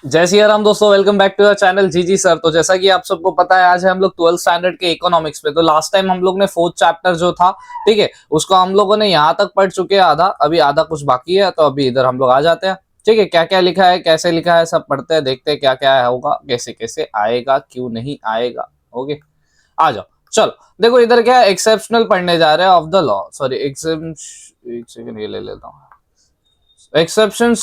जय सिया राम दोस्तों, welcome back to the channel जी जी सर। तो जैसा कि आप सबको पता है, आज है हम लोग 12th स्टैंडर्ड के इकोनॉमिक्स पे। तो लास्ट टाइम हम लोग ने 4th चैप्टर जो था, ठीक है, उसको हम लोगों ने यहाँ तक पढ़ चुके हैं आधा, अभी आधा कुछ बाकी है। तो अभी इधर हम लोग आ जाते हैं, ठीक है। क्या क्या लिखा है, कैसे लिखा है, सब पढ़ते हैं, देखते हैं क्या क्या होगा, कैसे कैसे आएगा, क्यों नहीं आएगा। ओके, आ जाओ। चलो देखो, इधर क्या एक्सेप्शनल पढ़ने जा रहे हैं ऑफ द लॉ, सॉरी एक सेकंड ये ले लेता हूँ। Exceptions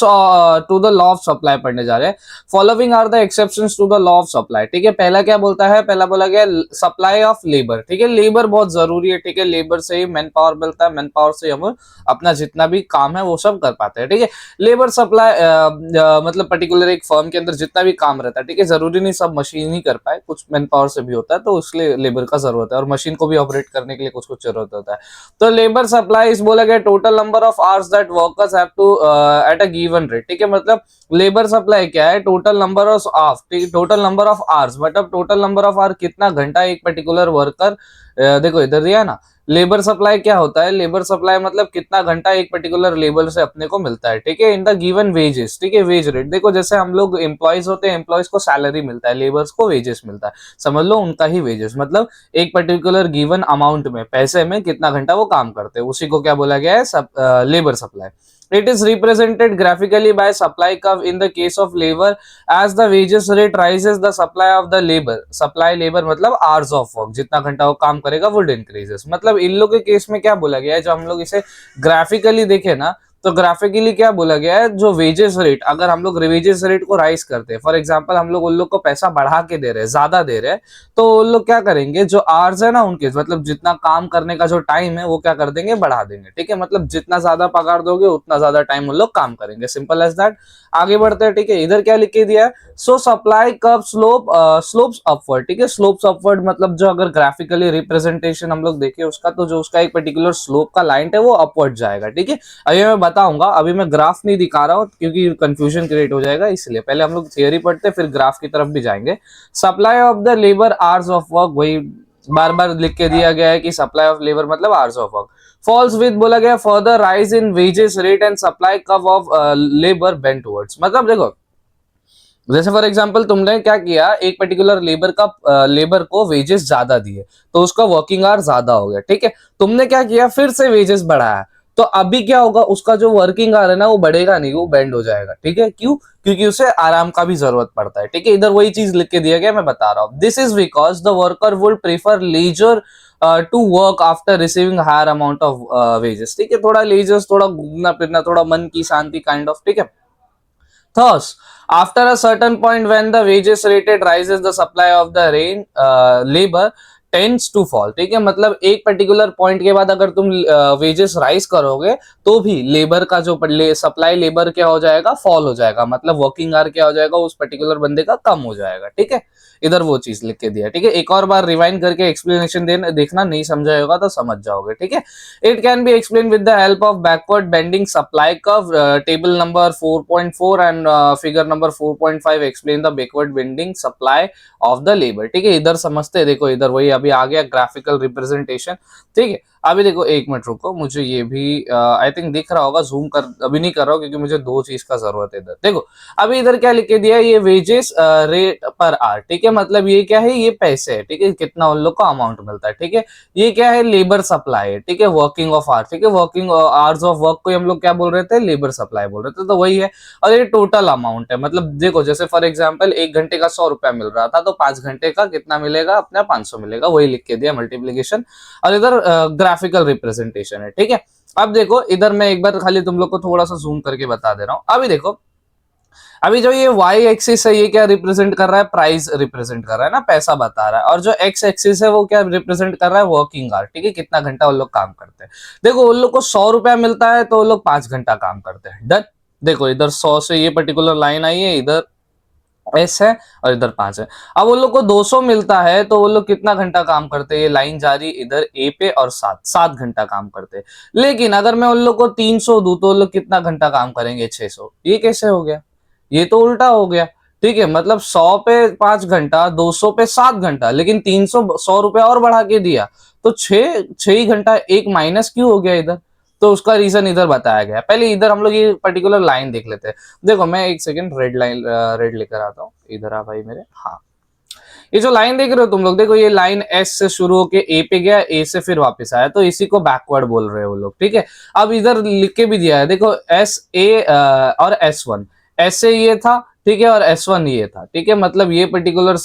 to the law of supply पढ़ने जा रहे हैं। Following are the exceptions to the law of supply, ठीक है। पहला क्या बोलता है, पहला बोला गया सप्लाई ऑफ लेबर, ठीक है। लेबर बहुत जरूरी है, ठीक है। लेबर से ही मैन पावर मिलता है, मैन पावर से हम अपना जितना भी काम है वो सब कर पाते हैं, ठीक है। लेबर सप्लाई मतलब पर्टिकुलर एक फर्म के अंदर जितना भी काम रहता है, ठीक है, जरूरी नहीं सब मशीन ही कर पाए, कुछ मैन पावर से भी होता है, तो इसलिए लेबर का जरूरत है। और मशीन को भी ऑपरेट करने के लिए कुछ कुछ जरूरत होता है। तो लेबर सप्लाई इस बोला गया total number of hours that workers have to at a given rate, ठीक है। मतलब लेबर सप्लाई क्या है, total number of total number of hours, मतलब टोटल नंबर ऑफ आवर कितना घंटा एक पर्टिकुलर वर्कर, देखो इधर दिया है ना। लेबर सप्लाई क्या होता है, लेबर सप्लाई मतलब कितना घंटा एक पर्टिकुलर लेबर से अपने को मिलता है, ठीक है, इन द गिवन वेजेस, ठीक है। वेज रेट देखो, जैसे हम लोग एम्प्लॉयज होते हैं, एम्प्लॉयज को सैलरी मिलता है, लेबर्स को वेजेस मिलता है, समझ लो उनका ही वेजेस, मतलब एक पर्टिकुलर गिवन अमाउंट में, पैसे में कितना घंटा वो काम करते हैं, उसी को क्या बोला गया है, labour supply. It is represented graphically by supply curve in the case of labor. As the wages rate rises, the supply of the labor, supply labor मतलब hours of work, जितना घंटा वो काम करेगा would increases। मतलब इन लोग के case में क्या बोला गया है, जो हम लोग इसे ग्राफिकली देखे ना, तो ग्राफिकली क्या बोला गया है, जो वेजेस रेट, अगर हम लोग वेजेस रेट को राइज करते हैं, फॉर एग्जांपल हम लोग उन लोग को पैसा बढ़ा के दे रहे हैं, ज्यादा दे रहे हैं, तो उन लोग क्या करेंगे, जो आवर्स है ना उनके, मतलब जितना काम करने का जो टाइम है वो क्या कर देंगे, बढ़ा देंगे, ठीक है। मतलब जितना ज्यादा पगार दोगे उतना ज्यादा टाइम उन लोग काम करेंगे, सिंपल एज दैट। आगे बढ़ते हैं, ठीक है। इधर क्या लिख के दिया है, सो सप्लाई कर्व स्लोप्स अपवर्ड, ठीक है। स्लोप्स अपवर्ड मतलब जो अगर ग्राफिकली रिप्रेजेंटेशन हम लोग देखें उसका, तो जो उसका एक पर्टिकुलर स्लोप का लाइन है वो अपवर्ड जाएगा, ठीक है। अभी मैं बताऊंगा, अभी मैं ग्राफ नहीं दिखा रहा हूं क्योंकि कंफ्यूजन क्रिएट हो जाएगा, इसलिए पहले हम लोग थियरी पढ़ते फिर ग्राफ की तरफ भी जाएंगे। Supply of the labour hours of work, वही बार बार लिख के दिया गया है कि सप्लाई ऑफ लेबर मतलब hours of work. Falls with बोला गया further rise in wages rate and supply curve of labour bend towards. मतलब देखो, जैसे फॉर एग्जांपल तुमने क्या किया, एक पर्टिकुलर लेबर को वेजेस ज्यादा दिए, तो उसका वर्किंग आवर ज्यादा हो गया, ठीक है। तुमने क्या किया, फिर से वेजेस बढ़ाया, तो अभी क्या होगा, उसका जो वर्किंग आवर है ना वो बढ़ेगा नहीं, वो बेंड हो जाएगा, ठीक है। क्यों? क्योंकि उसे आराम का भी जरूरत पड़ता है, ठीक है। इधर वही चीज लिख के दिया गया, मैं बता रहा हूँ। This is because the worker would prefer leisure to work after receiving higher amount of wages, ठीक है। थोड़ा लीजर्स, थोड़ा घूमना फिरना, थोड़ा मन की शांति काइंड ऑफ, ठीक है। Thus, after a certain point when the wages rated rises, the supply of the labor tends to fall, ठीक है। मतलब एक पर्टिकुलर पॉइंट के बाद अगर तुम वेजेस राइज करोगे तो भी लेबर का जो सप्लाई लेबर क्या हो जाएगा, फॉल हो जाएगा, मतलब वर्किंग आवर क्या हो जाएगा, उस पर्टिकुलर बंदे का कम हो जाएगा, ठीक है। इधर वो चीज लिख के दिया, ठीक है। एक और बार रिवाइंड करके एक्सप्लेनेशन देखना, नहीं समझा होगा तो समझ जाओगे, ठीक है। It can be explain with the help of backward bending supply curve, table number 4.4 and figure number 4.5 explain the backward bending supply of the labour, ठीक है। इधर समझते हैं, देखो इधर वही अभी आ गया ग्राफिकल रिप्रेजेंटेशन, ठीक है। अभी देखो एक मिनट रुको, मुझे ये भी आई थिंक दिख रहा होगा, जूम कर अभी नहीं कर रहा हूँ क्योंकि मुझे दो चीज का जरूरत है इधर। देखो अभी इधर क्या लिख के दिया है, ये वेजेस रेट पर आवर, ठीक है। मतलब ये क्या है, ये पैसे है, ठीक है, कितना उन लोग को अमाउंट मिलता है, ठीक है। ये क्या है, लेबर सप्लाई है, ठीक है, वर्किंग ऑफ आवर, ठीक है। वर्किंग आवर्स ऑफ वर्क को हम लोग क्या बोल रहे थे, लेबर सप्लाई बोल रहे थे, तो वही है। और ये टोटल अमाउंट है, मतलब देखो जैसे फॉर एग्जांपल एक घंटे का 100 रुपया मिल रहा था, तो 5 घंटे का कितना मिलेगा, अपना 500 मिलेगा, वही लिख के दिया मल्टीप्लीकेशन। और इधर ग्राफिकल रिप्रेजेंटेशन है, ठीक है। अब देखो इधर मैं एक बार खाली तुम लोग को थोड़ा सा जूम करके बता दे रहा हूं। अभी देखो, अभी जो ये वाई एक्सिस है ये क्या रिप्रेजेंट कर रहा है, प्राइस रिप्रेजेंट कर रहा है ना, पैसा बता रहा है। और जो एक्स एक्सिस है वो क्या रिप्रेजेंट कर रहा है, वर्किंग आवर, ठीक है, कितना घंटा उन लोग काम करते हैं। देखो उन लोग को 100 रुपया मिलता है तो वो लोग 5 घंटा काम करते हैं, डन। देखो इधर 100 से ये पर्टिकुलर लाइन आई है, इधर एस है और इधर 5 है। अब वो लोग को 200 मिलता है तो वो लोग कितना घंटा काम करते हैं, ये लाइन जा रही इधर ए पे, और 7 घंटा काम करते हैं। लेकिन अगर मैं उन लोग को 300 दूं तो वो लोग कितना घंटा काम करेंगे, 600। ये कैसे हो गया, ये तो उल्टा हो गया, ठीक है। मतलब 100 पे 5 घंटा, 200 पे 7 घंटा, लेकिन 300 100 रुपया और बढ़ा के दिया, तो 6 ही घंटा एक माइनस क्यों हो गया इधर, तो उसका रीजन इधर बताया गया है। पहले इधर हम लोग ये पर्टिकुलर लाइन देख लेते हैं। देखो मैं एक सेकेंड रेड लाइन रेड लेकर आता हूँ, इधर आ भाई मेरे। हाँ, ये जो लाइन देख रहे हो तुम लोग, देखो ये लाइन एस से शुरू होके ए पे गया, ए से फिर वापस आया, तो इसी को बैकवर्ड बोल रहे हैं वो लोग, ठीक है। अब इधर लिख के भी दिया है, देखो एस ए और एस वन, एस ए ये था, ठीक है, और एस वन ये था, ठीक है। मतलब ये पर्टिकुलर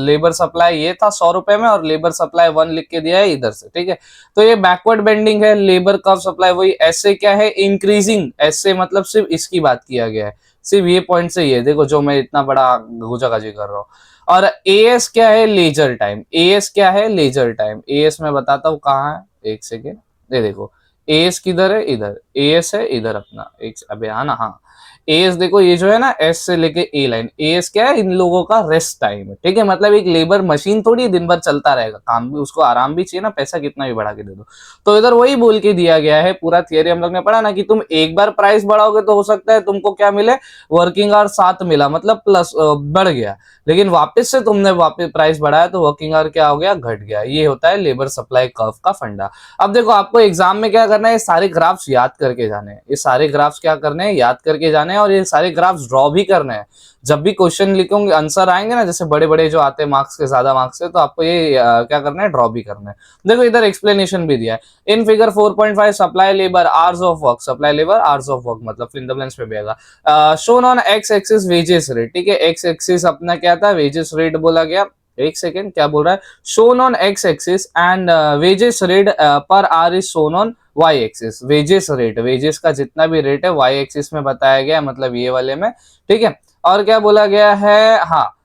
लेबर सप्लाई ये था 100 रुपए में, और लेबर सप्लाई 1 लिख के दिया है इधर से, ठीक है। तो ये बैकवर्ड बेंडिंग है, लेबर कर्व सप्लाई वही। एस ए क्या है, इंक्रीजिंग। एस ए मतलब सिर्फ इसकी बात किया गया है, सिर्फ ये पॉइंट से ये देखो जो मैं इतना बड़ा गुजागाजी कर रहा हूँ। और एएस क्या है, लेजर टाइम। एएस क्या है, लेजर टाइम। एएस मैं बताता हूँ कहाँ है, एक सेकेंड। ये देखो एएस किधर है, इधर एएस है, इधर अपना एक अबे आना। हाँ, एएस देखो ये जो है ना, एस से लेके ए लाइन, एएस क्या है, इन लोगों का रेस्ट टाइम है, ठीक है। मतलब एक लेबर मशीन थोड़ी दिन भर चलता रहेगा, काम भी उसको आराम भी चाहिए ना, पैसा कितना भी बढ़ा के दे दो। तो इधर वही बोल के दिया गया है, पूरा थियरी हम लोग ने पढ़ा ना, कि तुम एक बार प्राइस बढ़ाओगे तो हो सकता है तुमको क्या मिले, वर्किंग आवर 7 मिला, मतलब प्लस बढ़ गया। लेकिन वापस से तुमने वापस प्राइस बढ़ाया तो वर्किंग आवर क्या हो गया, घट गया। ये होता है लेबर सप्लाई कर्व का फंडा। अब देखो आपको एग्जाम में क्या करना है, ये सारे ग्राफ्स याद करके जाने हैं। ये सारे ग्राफ्स क्या करने हैं, याद करके जाने हैं, और ये सारे ग्राफ्स ड्रॉ भी करने हैं। जब भी क्वेश्चन लिखोगे, आंसर आएंगे ना, जैसे बड़े बड़े जो आते हैं मार्क्स के, ज्यादा मार्क्स से, तो आपको ये क्या करना है, ड्रॉ भी करना है। देखो इधर एक्सप्लेनेशन भी दिया है। In figure 4.5 supply labour hours of work, supply labour hours of work मतलब फिर द पे भी आएगा। Shown on X axis wages rate, ठीक है। एक्स एक्सिस अपना क्या था, वेजेस रेट बोला गया। एक सेकेंड, क्या बोल रहा है, shown on X axis and wages rate पर are is shown on Y axis. Wages rate, wages का जितना भी रेट है वाई एक्सिस में बताया गया, मतलब ये वाले में, ठीक है। और क्या बोला गया है, हाँ,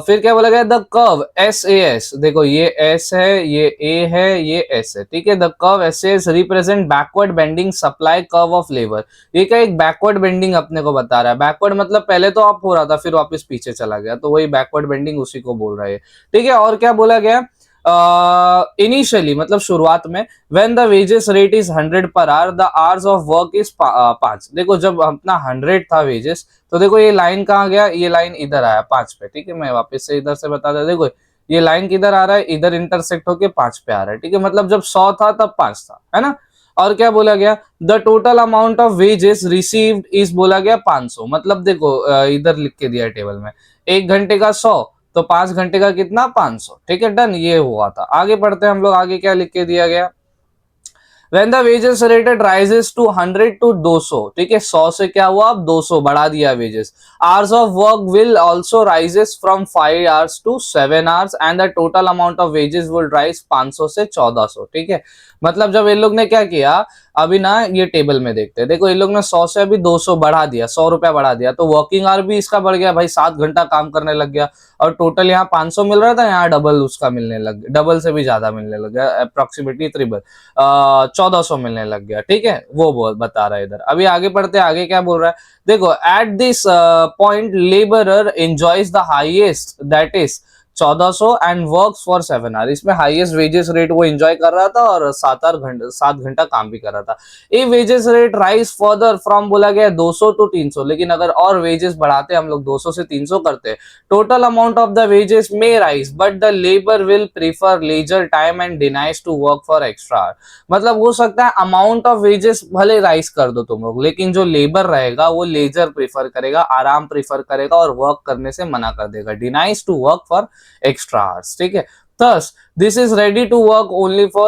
फिर क्या बोला गया, the curve S A S, देखो ये एस है, ये ए है, ये एस है, ठीक है। The curve S S represent backward bending supply curve of labour. ये क्या, एक बैकवर्ड बेंडिंग अपने को बता रहा है। बैकवर्ड मतलब पहले तो अप हो रहा था, फिर वापस पीछे चला गया, तो वही बैकवर्ड बेंडिंग उसी को बोल रहा है, ठीक है। और क्या बोला गया, इनिशियली मतलब शुरुआत में, when the wages rate is 100 per hour, the hours of work is 5। देखो जब अपना 100 था वेजेस, तो देखो ये लाइन कहाँ गया, ये लाइन इधर आया 5 पे, ठीक है। मैं वापस से इधर से बता दे, देखो ये लाइन किधर आ रहा है, इधर इंटरसेक्ट होके 5 पे आ रहा है, ठीक है। मतलब जब 100 था तब 5 था, है ना। और क्या बोला गया, the total amount of wages received is बोला गया 500। मतलब देखो इधर लिख के दिया है टेबल में, 1 घंटे का 100, तो 5 घंटे का कितना, 500, ठीक है। डन, ये हुआ था। आगे पढ़ते हैं हम लोग, आगे क्या लिख के दिया गया, When the wages rate rises to 100 to 200, ठीक है, 100 से क्या हुआ, अब 200 बढ़ा दिया wages. Hours of work will also rises from 5 hours to 7 hours and the total amount of wages will rise 500 से 1400, ठीक है। मतलब जब इन लोग ने क्या किया, अभी ना ये टेबल में देखते हैं, देखो इन लोग ने 100 से अभी 200 बढ़ा दिया, 100 रुपया बढ़ा दिया, तो वर्किंग आवर भी इसका बढ़ गया भाई, 7 घंटा काम करने लग गया। और टोटल यहाँ 500 मिल रहा था, यहाँ डबल उसका मिलने लग गया, डबल से भी ज्यादा मिलने लग गया, अप्रोक्सीमेटली ट्रिपल, 1400 मिलने लग गया, ठीक है। वो बता रहा है इधर। अभी आगे पढ़ते हैं, आगे क्या बोल रहा है, देखो at this point labourer enjoys the highest that is 1400 and works for 7 hour. इसमें हाईएस्ट वेजेस रेट वो एंजॉय कर रहा था और 7 घंटा काम भी कर रहा था। ये wages rate rise further from बोला गया 200 टू 300, लेकिन अगर और वेजेस बढ़ाते हम लोग 200 से 300 करते, total amount of the wages may rise but the labour will prefer leisure time and denies to work for extra. मतलब हो सकता है अमाउंट ऑफ वेजेस भले राइज कर दो तुम लोग, लेकिन जो लेबर रहेगा वो लेजर प्रीफर करेगा, आराम प्रीफर करेगा, और वर्क करने से मना कर देगा, denies to work for extra hours, ठीक है। Thus, this is ready to work only for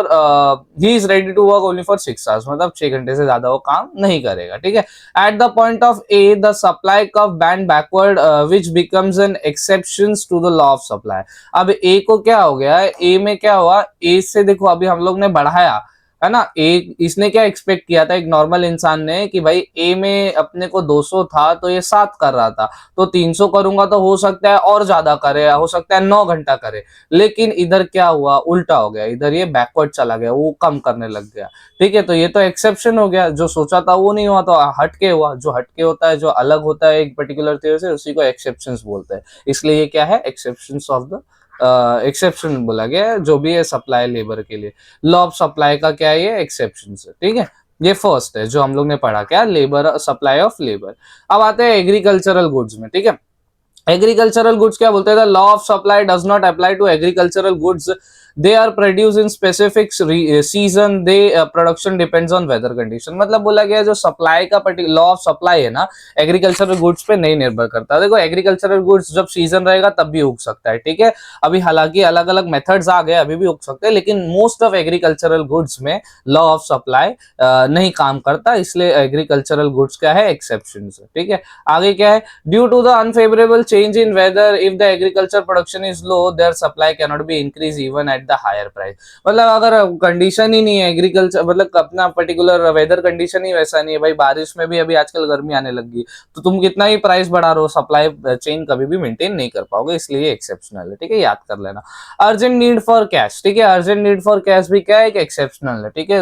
he is ready to work only for 6 hours, मतलब 6 घंटे से ज्यादा वो काम नहीं करेगा, ठीक है। At the point of A, the supply curve bend backward, which becomes an exception to the law of supply। अब A को क्या हो गया, A में क्या हुआ, A से देखो अभी हम लोग ने बढ़ाया, है ना। ए इसने क्या एक्सपेक्ट किया था, एक नॉर्मल इंसान ने, कि भाई ए में अपने को 200 था तो ये 7 कर रहा था, तो 300 करूंगा तो हो सकता है और ज्यादा करे, हो सकता है 9 घंटा करे। लेकिन इधर क्या हुआ, उल्टा हो गया, इधर ये बैकवर्ड चला गया, वो कम करने लग गया, ठीक है। तो ये तो एक्सेप्शन हो गया, जो सोचा था वो नहीं हुआ, तो हटके हुआ। जो हटके होता है, जो अलग होता है एक पर्टिकुलर थ्योरी से, उसी को एक्सेप्शंस बोलते हैं। इसलिए ये क्या है, एक्सेप्शंस ऑफ द एक्सेप्शन बोला गया है, जो भी है सप्लाई लेबर के लिए। लॉ ऑफ सप्लाई का क्या है, ये एक्सेप्शन है, ठीक है। ये फर्स्ट है जो हम लोग ने पढ़ा, क्या, लेबर, सप्लाई ऑफ लेबर। अब आते हैं एग्रीकल्चरल गुड्स में, ठीक है। एग्रीकल्चरल गुड्स क्या बोलते हैं, law of supply does not apply to agricultural goods they are produce in specific season, they production depends on weather condition. मतलब बोला गया जो सप्लाई का लॉ ऑफ सप्लाई है ना, एग्रीकल्चरल गुड्स पे नहीं निर्भर करता। देखो एग्रीकल्चरल गुड्स जब सीजन रहेगा तब भी उग सकता है, ठीक है। अभी हालांकि अलग अलग मेथड्स आ गए, अभी भी उग सकते हैं, लेकिन मोस्ट ऑफ एग्रीकल्चरल गुड्स में लॉ ऑफ सप्लाई नहीं काम करता, इसलिए एग्रीकल्चरल गुड्स क्या है, एक्सेप्शन है, ठीक है। आगे क्या है, due to the unfavourable change in weather if the agriculture production is low their supply can not be increase even at the higher price. मतलब अगर कंडीशन ही नहीं है एग्रीकल्चर, मतलब अपना पर्टिकुलर वेदर कंडीशन ही वैसा नहीं है भाई, बारिश में भी अभी आजकल गर्मी आने लगी, तो तुम कितना ही प्राइस बढ़ा रहे हो, सप्लाई चेन कभी भी मेंटेन नहीं कर पाओगे, इसलिए एक्सेप्शनल है, ठीक है, याद कर लेना। अर्जेंट नीड फॉर कैश, ठीक है, अर्जेंट नीड फॉर कैश भी क्या है, एक एक्सेप्शनल है, ठीक है,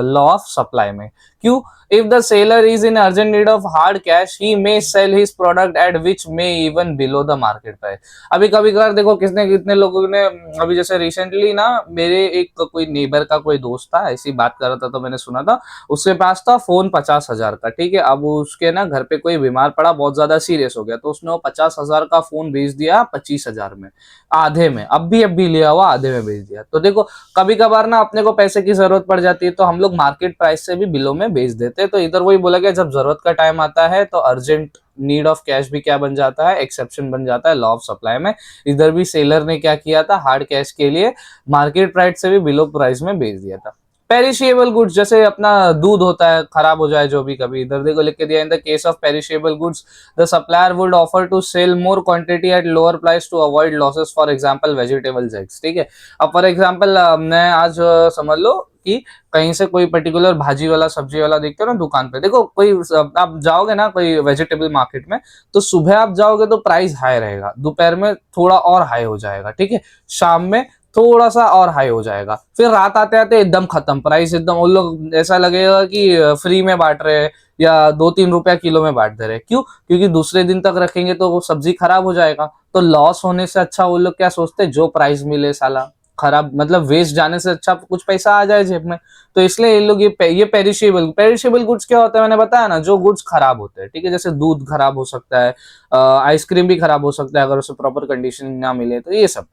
लॉ ऑफ सप्लाई में। क्यों? If the seller is in urgent need of hard cash, he may sell his product at which may even below the market price। अभी कभी कभार देखो किसने कितने लोगों ने, अभी जैसे रिसेंटली ना मेरे एक कोई नेबर का कोई दोस्त था, ऐसी बात कर रहा था तो मैंने सुना था, उसके पास था फोन 50,000 का, ठीक है। अब उसके ना घर पे कोई बीमार पड़ा, बहुत ज्यादा सीरियस हो गया, तो उसने वो 50,000 का फोन बेच दिया 25,000 में, आधे में, अब भी लिया हुआ आधे में बेच दिया। तो देखो कभी कभार ना अपने को पैसे की जरूरत पड़ जाती है, तो हम लोग मार्केट प्राइस से भी बिलो में बेच देते हैं। तो इधर वही बोला गया, जब जरूरत का टाइम आता है तो अर्जेंट नीड ऑफ कैश भी क्या बन जाता है, एक्सेप्शन बन जाता है लॉ ऑफ सप्लाई में। इधर भी सेलर ने क्या किया था, हार्ड कैश के लिए मार्केट प्राइस से भी बिलो प्राइस में बेच दिया था। पेरिशेबल गुड्स, जैसे अपना दूध होता है, खराब हो जाए जो भी, कभी इधर देखो लिख के दिया, in the case of perishable goods the supplier would offer to sell more quantity at lower price to avoid losses, for example vegetables, eggs, ठीक है। अब फॉर एग्जांपल मैं आज समझ लो कि कहीं से कोई पर्टिकुलर भाजी वाला सब्जी वाला देखते हो ना दुकान पे, देखो कोई आप जाओगे ना कोई वेजिटेबल मार्केट में, तो सुबह आप जाओगे तो प्राइस हाई रहेगा, दोपहर में थोड़ा और हाई हो जाएगा, ठीक है, शाम में थोड़ा सा और हाई हो जाएगा, फिर रात आते आते एकदम खत्म, प्राइस एकदम, उन लोग ऐसा लगेगा कि फ्री में बांट रहे हैं या 2-3 रुपया किलो में बांट दे रहे हैं। क्यों? क्योंकि दूसरे दिन तक रखेंगे तो वो सब्जी खराब हो जाएगा, तो लॉस होने से अच्छा वो लोग क्या सोचते हैं, जो प्राइस मिले साला खराब, मतलब वेस्ट जाने से अच्छा कुछ पैसा आ जाए जेब में। तो इसलिए ये लोग ये पेरिशेबल गुड्स क्या होता है, मैंने बताया ना, जो गुड्स खराब होते हैं, ठीक है, जैसे दूध खराब हो सकता है, आइसक्रीम भी खराब हो सकता है अगर उसे प्रॉपर कंडीशन ना मिले, तो ये सब।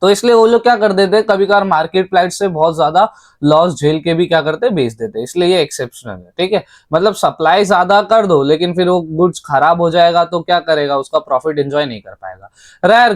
तो इसलिए वो लोग क्या कर देते हैं, कभी कभार मार्केट प्राइस से बहुत ज्यादा लॉस झेल के भी क्या करते हैं, बेच देते हैं, इसलिए ये एक्सेप्शनल है, ठीक है। मतलब सप्लाई ज्यादा कर दो लेकिन फिर वो गुड्स खराब हो जाएगा तो क्या करेगा, उसका प्रॉफिट एंजॉय नहीं कर पाएगा। रेयर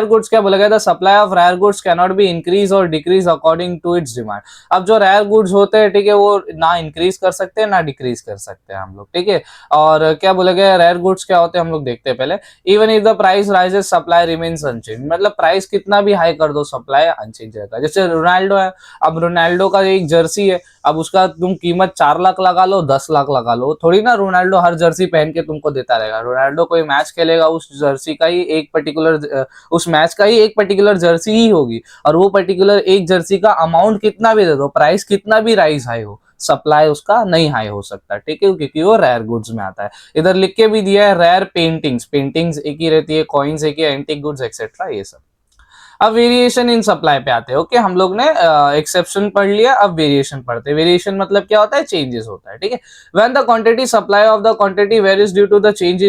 गुड्स क्या बोला गया था, supply of rare goods can not be increase और decrease according to its demand. अब जो रेयर गुड्स होते हैं, ठीक है, वो ना इंक्रीज कर सकते हैं ना डिक्रीज कर सकते हैं हम लोग, ठीक है। और क्या बोला गया, रेयर गुड्स क्या होते हैं हम लोग देखते हैं पहले। Even if the price rises supply remains unchange, मतलब प्राइस कितना भी हाई कर दो सप्लाई अनचेंज रहेगा। जैसे रोनाल्डो है, अब रोनाल्डो का एक जर्सी है, अब उसका तुम कीमत 4 लाख लगा लो, 10 लाख लगा लो, थोड़ी ना रोनाल्डो हर जर्सी पहन के तुमको देता रहेगा। रोनाल्डो कोई मैच खेलेगा, उस जर्सी का ही एक पर्टिकुलर, उस मैच का ही एक पर्टिकुलर जर्सी ही होगी, और वो पर्टिकुलर एक जर्सी का अमाउंट कितना भी दे दो, प्राइस कितना भी राइज हाई हो, सप्लाई उसका नहीं हाई हो सकता, ठीक है, क्योंकि वो रेयर गुड्स में आता है। इधर लिख के भी दिया है रेयर पेंटिंग्स एक ही रहती है, कॉइन्स एक ही, एंटीक गुड्स एक्सेट्रा, ये सब। अब वेरिएशन इन सप्लाई पे आते हैं। ओके, हम लोग ने एक्सेप्शन पढ़ लिया, अब वेरिएशन पढ़ते हैं। वेरिएशन मतलब क्या होता है, चेंजेस होता है, ठीक है। When the quantity supply of the quantity varies due to the change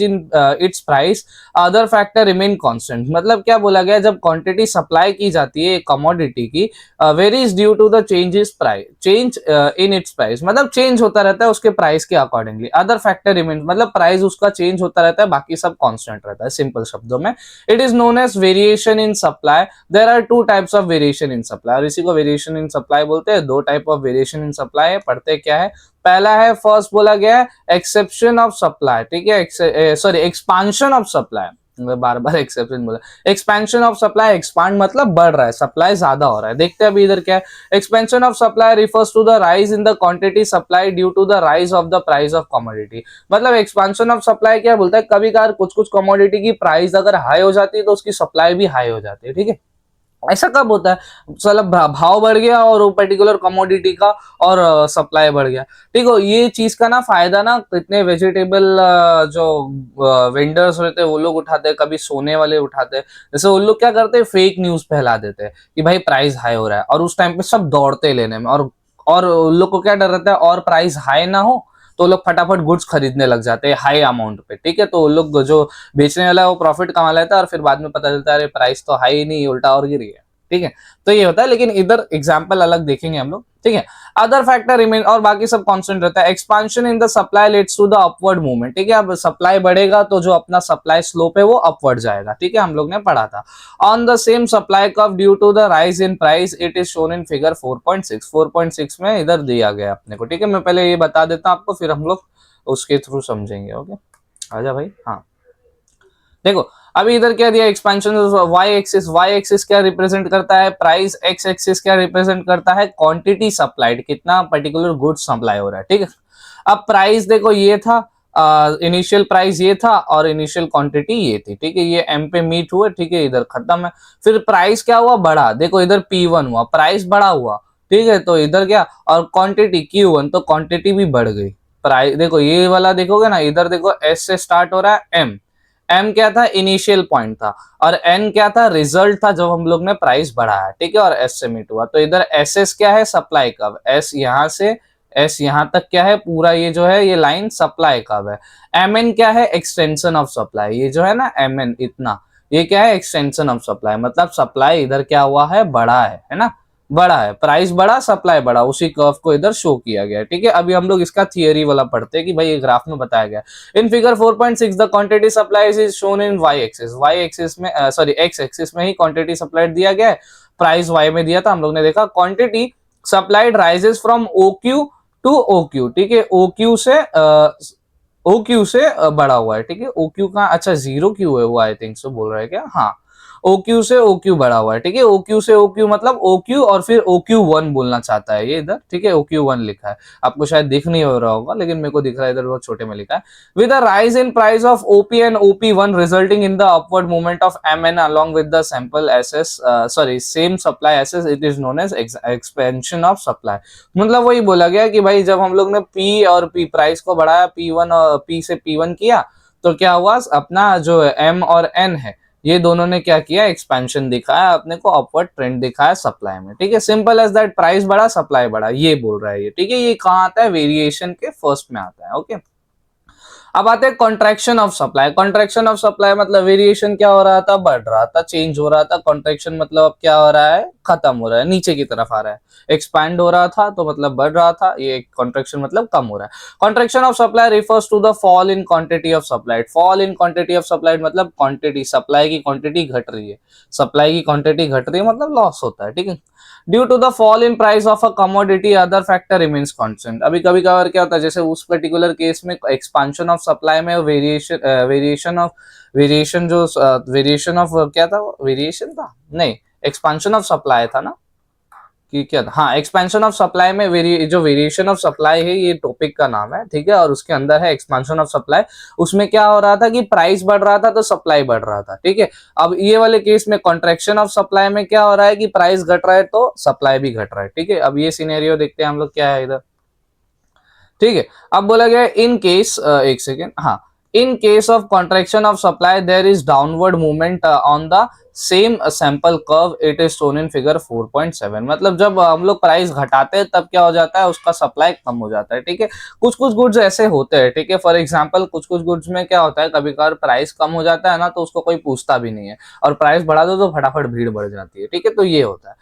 in its price, other factor remain constant. मतलब क्या बोला गया, जब क्वांटिटी सप्लाई की जाती है कमोडिटी की, varies due to the change in its price, मतलब चेंज होता रहता है उसके प्राइस के अकॉर्डिंगली। अदर फैक्टर रिमेन मतलब प्राइस उसका चेंज होता रहता है, बाकी सब कांस्टेंट रहता है, सिंपल शब्दों में। It is known as variation in supply. There are 2 types of variation in supply, और इसी को वेरिएशन इन सप्लाई बोलते हैं। 2 type of variation in supply है, पढ़ते क्या है। पहला है, फर्स्ट बोला गया है एक्सेप्शन ऑफ सप्लाई, ठीक है, sorry expansion of supply, bar bar exception बोला। एक्सपेंशन ऑफ सप्लाई, एक्सपांड मतलब बढ़ रहा है, सप्लाई ज्यादा हो रहा है। देखते हैं अभी इधर क्या है। Expansion of supply refers to the rise in the quantity supply due to the rise of the price of commodity. मतलब एक्सपेंशन ऑफ सप्लाई क्या बोलता है, कभी कभार कुछ कुछ कमोडिटी की प्राइस अगर हाई हो जाती है तो उसकी सप्लाई भी हाई हो जाती है, ठीक है। ऐसा कब होता है, मतलब भाव बढ़ गया और वो पर्टिकुलर कमोडिटी का और सप्लाई बढ़ गया, ठीक है। ये चीज का ना फायदा ना कितने वेजिटेबल जो वेंडर्स रहते हैं वो लोग उठाते हैं, कभी सोने वाले उठाते हैं। जैसे वो लोग क्या करते हैं, फेक न्यूज फैला देते हैं कि भाई प्राइस हाई हो रहा है, और उस टाइम पे सब दौड़ते लेने में, और उन लोग को क्या डर रहता है, और प्राइस हाई ना हो तो लोग फटाफट गुड्स खरीदने लग जाते हैं हाई अमाउंट पे, ठीक है। तो वो लोग जो बेचने वाला है वो प्रॉफिट कमा लेता है, और फिर बाद में पता चलता है अरे प्राइस तो हाई नहीं, उल्टा और गिर गया। ठीक है। तो ये होता है, लेकिन इधर एग्जाम्पल अलग देखेंगे हम लोग, ठीक है। अदर फैक्टर रिमेन, और बाकी सब कांस्टेंट रहता है। Expansion in the supply leads to the upward movement, ठीक है। अब सप्लाई बढ़ेगा तो जो अपना सप्लाई स्लोप है वो अपवर्ड जाएगा, ठीक है, हम लोग ने पढ़ा था। On the same supply curve due to the rise in price it is shown in figure 4.6। 4.6 में इधर दिया गया अपने को, ठीक है। मैं पहले ये बता देता हूं आपको, फिर हम लोग उसके थ्रू समझेंगे। ओके, आजा भाई। हाँ, देखो अभी इधर क्या दिया, expansion Y axis. Y axis क्या रिप्रेजेंट करता है, प्राइस। एक्स एक्सिस क्या रिप्रेजेंट करता है, क्वांटिटी सप्लाइड, कितना पर्टिकुलर गुड्स सप्लाई हो रहा है, ठीक है। अब प्राइस देखो ये था, इनिशियल प्राइस ये था और इनिशियल क्वांटिटी ये थी, ठीक है। ये एम पे मीट हुआ, ठीक है, इधर खत्म है। फिर प्राइस क्या हुआ, बढ़ा, देखो इधर P1 हुआ, प्राइस बढ़ा हुआ, ठीक है। तो इधर क्या, और क्वांटिटी Q1, तो क्वांटिटी भी बढ़ गई। प्राइस देखो ये वाला देखोगे ना, इधर देखो S से स्टार्ट हो रहा है M। एम क्या था, इनिशियल पॉइंट था, और एन क्या था, रिजल्ट था जब हम लोग ने प्राइस बढ़ाया, ठीक है, और एस से मीट हुआ। तो इधर एस एस क्या है, सप्लाई कर्व। एस यहां से एस यहां तक क्या है, पूरा ये जो है ये लाइन सप्लाई कर्व है। एम एन क्या है, एक्सटेंशन ऑफ सप्लाई। ये जो है ना एम एन इतना, ये क्या है, एक्सटेंशन ऑफ सप्लाई, मतलब सप्लाई इधर क्या हुआ है, बड़ा है ना, बड़ा है। प्राइस बढ़ा, सप्लाई बढ़ा, उसी कर्व को इधर शो किया गया, ठीक है। अभी हम लोग इसका थियरी वाला पढ़ते हैं कि भाई ये ग्राफ में बताया गया। In figure 4.6 the quantity supplies is shown in Y axis. Y axis में सॉरी एक्स एक्सिस में ही क्वांटिटी सप्लाइड दिया गया है, प्राइस वाई में दिया था। हम लोग ने देखा quantity supplied rises from O Q to O Q, ठीक है। ओ क्यू से बड़ा हुआ है, ठीक है। ओ क्यू का अच्छा 0 क्यू है वो, आई थिंक सो बोल रहा है क्या, हाँ। ओ क्यू से ओ क्यू बढ़ा हुआ है, ठीक है। ओ क्यू से ओ क्यू मतलब ओ क्यू और फिर ओ क्यू वन बोलना चाहता है ये इधर, ठीक है। ओ क्यू वन लिखा है, आपको शायद दिख नहीं हो रहा होगा, लेकिन मेरे को दिख रहा है इधर बहुत छोटे में लिखा है। With the rise in price of OP and OP one resulting in the upward movement of M N along with the sample SS sorry same supply SS, it is known as expansion of supply. मतलब वही बोला गया कि भाई जब हम लोग ने पी और पी प्राइस को बढ़ाया, पी वन और पी से पी वन किया, तो क्या हुआ, अपना जो एम और एन है ये दोनों ने क्या किया, एक्सपेंशन दिखाया अपने को, अपवर्ड ट्रेंड दिखाया सप्लाई में, ठीक है। सिंपल एज दैट, प्राइस बढ़ा, सप्लाई बढ़ा, ये बोल रहा है ये, ठीक है। ये कहाँ आता है, वेरिएशन के फर्स्ट में आता है। ओके, अब आते हैं contraction of supply. Contraction of supply मतलब वेरिएशन क्या हो रहा था, बढ़ रहा था, चेंज हो रहा था। कॉन्ट्रैक्शन मतलब अब क्या हो रहा है, खत्म हो रहा है, नीचे की तरफ आ रहा है। एक्सपैंड हो रहा था तो मतलब बढ़ रहा था, ये कॉन्ट्रैक्शन मतलब कम हो रहा है। Contraction of supply refers to the fall in quantity of supplied. Fall in quantity of supplied मतलब क्वांटिटी, सप्लाई की क्वांटिटी घट रही है, सप्लाई की क्वांटिटी घट रही है मतलब लॉस होता है, ठीक है। Due to the fall in price of a commodity other factor remains constant. अभी कभी कभार क्या होता है, जैसे उस पर्टिकुलर केस में एक्सपांशन ऑफ सप्लाई में वेरिएशन ऑफ क्या था, वेरिएशन था नहीं, एक्सपांशन ऑफ सप्लाई था ना, कि क्या था, हाँ, एक्सपेंशन ऑफ सप्लाई में जो वेरिएशन ऑफ सप्लाई है ये टॉपिक का नाम है, ठीक है। और उसके अंदर है एक्सपेंशन ऑफ सप्लाई। उसमें क्या हो रहा था कि प्राइस बढ़ रहा था तो सप्लाई बढ़ रहा था, ठीक है। अब ये वाले केस में कॉन्ट्रैक्शन ऑफ सप्लाई में क्या हो रहा है कि प्राइस घट रहा है तो सप्लाई भी घट रहा है, ठीक है। अब ये सिनेरियो देखते हैं हम लोग, क्या है इधर, ठीक है। अब बोला गया इन केस, एक सेकेंड, हाँ, in case of contraction of supply there is downward movement on the same sample curve, it is shown in figure 4.7। मतलब जब हम लोग प्राइस घटाते हैं तब क्या हो जाता है, उसका सप्लाई कम हो जाता है, ठीक है। कुछ कुछ गुड्स ऐसे होते हैं, ठीक है। फॉर एग्जांपल कुछ कुछ गुड्स में क्या होता है, कभी कभार प्राइस कम हो जाता है ना, तो उसको कोई पूछता भी नहीं है, और प्राइस बढ़ा दो तो फटाफट भीड़ बढ़ जाती है, ठीक है। तो ये होता है।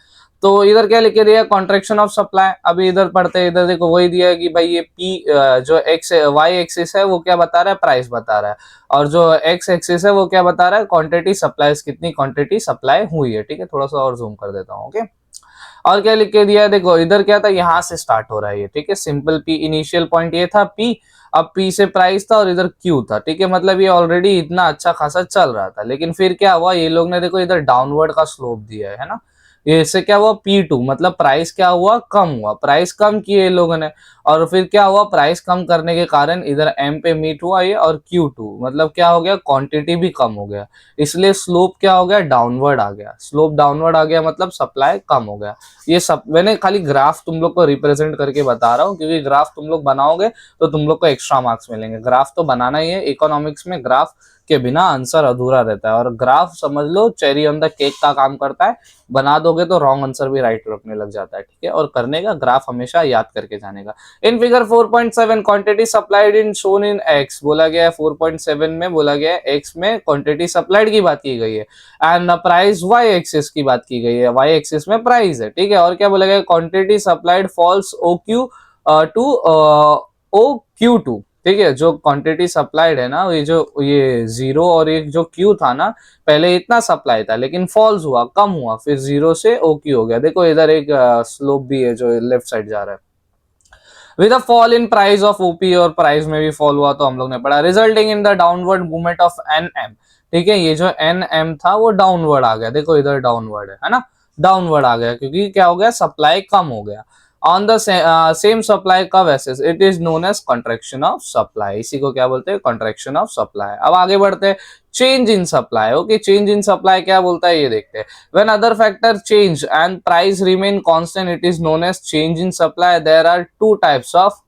तो इधर क्या लिखे दिया, कॉन्ट्रैक्शन ऑफ सप्लाई। अभी इधर पढ़ते हैं, इधर देखो वही दिया है कि भाई ये पी जो एक्स वाई एक्सिस है वो क्या बता रहा है, प्राइस बता रहा है, और जो एक्स एक्सिस है वो क्या बता रहा है, क्वांटिटी सप्लाई, कितनी क्वांटिटी सप्लाई हुई है, ठीक है। थोड़ा सा और जूम कर देता हूँ, ओके। और क्या लिख के दिया है, देखो इधर क्या था, यहाँ से स्टार्ट हो रहा है ये, ठीक है। सिंपल पी, इनिशियल पॉइंट ये था पी, अब पी से प्राइस था और इधर क्यू था, ठीक है। मतलब ये ऑलरेडी इतना अच्छा खासा चल रहा था, लेकिन फिर क्या हुआ, ये लोग ने देखो इधर डाउनवर्ड का स्लोप दिया है ना। ये इससे क्या हुआ, P2 मतलब प्राइस क्या हुआ, कम हुआ, प्राइस कम किए लोगों ने, और फिर क्या हुआ, प्राइस कम करने के कारण इधर M पे मीट हुआ ये, और Q2 मतलब क्या हो गया, क्वांटिटी भी कम हो गया, इसलिए स्लोप क्या हो गया, डाउनवर्ड आ गया। स्लोप डाउनवर्ड आ गया मतलब सप्लाई कम हो गया। ये सब मैंने खाली ग्राफ तुम लोग को रिप्रेजेंट करके बता रहा हूँ, क्योंकि ग्राफ तुम लोग बनाओगे तो तुम लोग को एक्स्ट्रा मार्क्स मिलेंगे। ग्राफ तो बनाना ही है, इकोनॉमिक्स में ग्राफ के बिना आंसर अधूरा रहता है, और ग्राफ समझ लो चेरी ऑन द केक का काम करता है। बना दोगे तो रॉन्ग आंसर भी राइट रखने लग जाता है, ठीक है। और करने का ग्राफ हमेशा याद करके जाने का, इन figure 4.7 quantity supplied in shown in x, बोला गया है 4.7 में बोला गया है एक्स में क्वांटिटी सप्लाइड की बात की गई है, एंड प्राइस वाई एक्सिस की बात की गई है, वाई एक्सिस में प्राइस है, ठीक है। और क्या बोला गया, quantity supplied falls O Q to O Q two, ठीक है। जो क्वांटिटी सप्लाइड है ना, ये जीरो और एक जो क्यू था ना, पहले इतना सप्लाई था लेकिन फॉल्स हुआ, कम हुआ, फिर जीरो से ओ क्यू हो गया। देखो इधर एक स्लोप भी है जो लेफ्ट साइड जा रहा है। With a fall in price of OP, और प्राइस में भी फॉल हुआ तो हम लोग ने पढ़ा, resulting in the downward movement of N M, ठीक है। ये जो एन एम था वो डाउनवर्ड आ गया, देखो इधर डाउनवर्ड है ना, डाउनवर्ड आ गया क्योंकि क्या हो गया, सप्लाई कम हो गया। ऑन द सेम सप्लाई का वैसेस it is known as contraction of supply, इसी को क्या बोलते हैं, कॉन्ट्रैक्शन ऑफ सप्लाई। अब आगे बढ़ते हैं, change in supply. Okay, change in supply क्या बोलता है ये देखते हैं। When other factor change and price remain constant, it is known as change in supply. There are two types of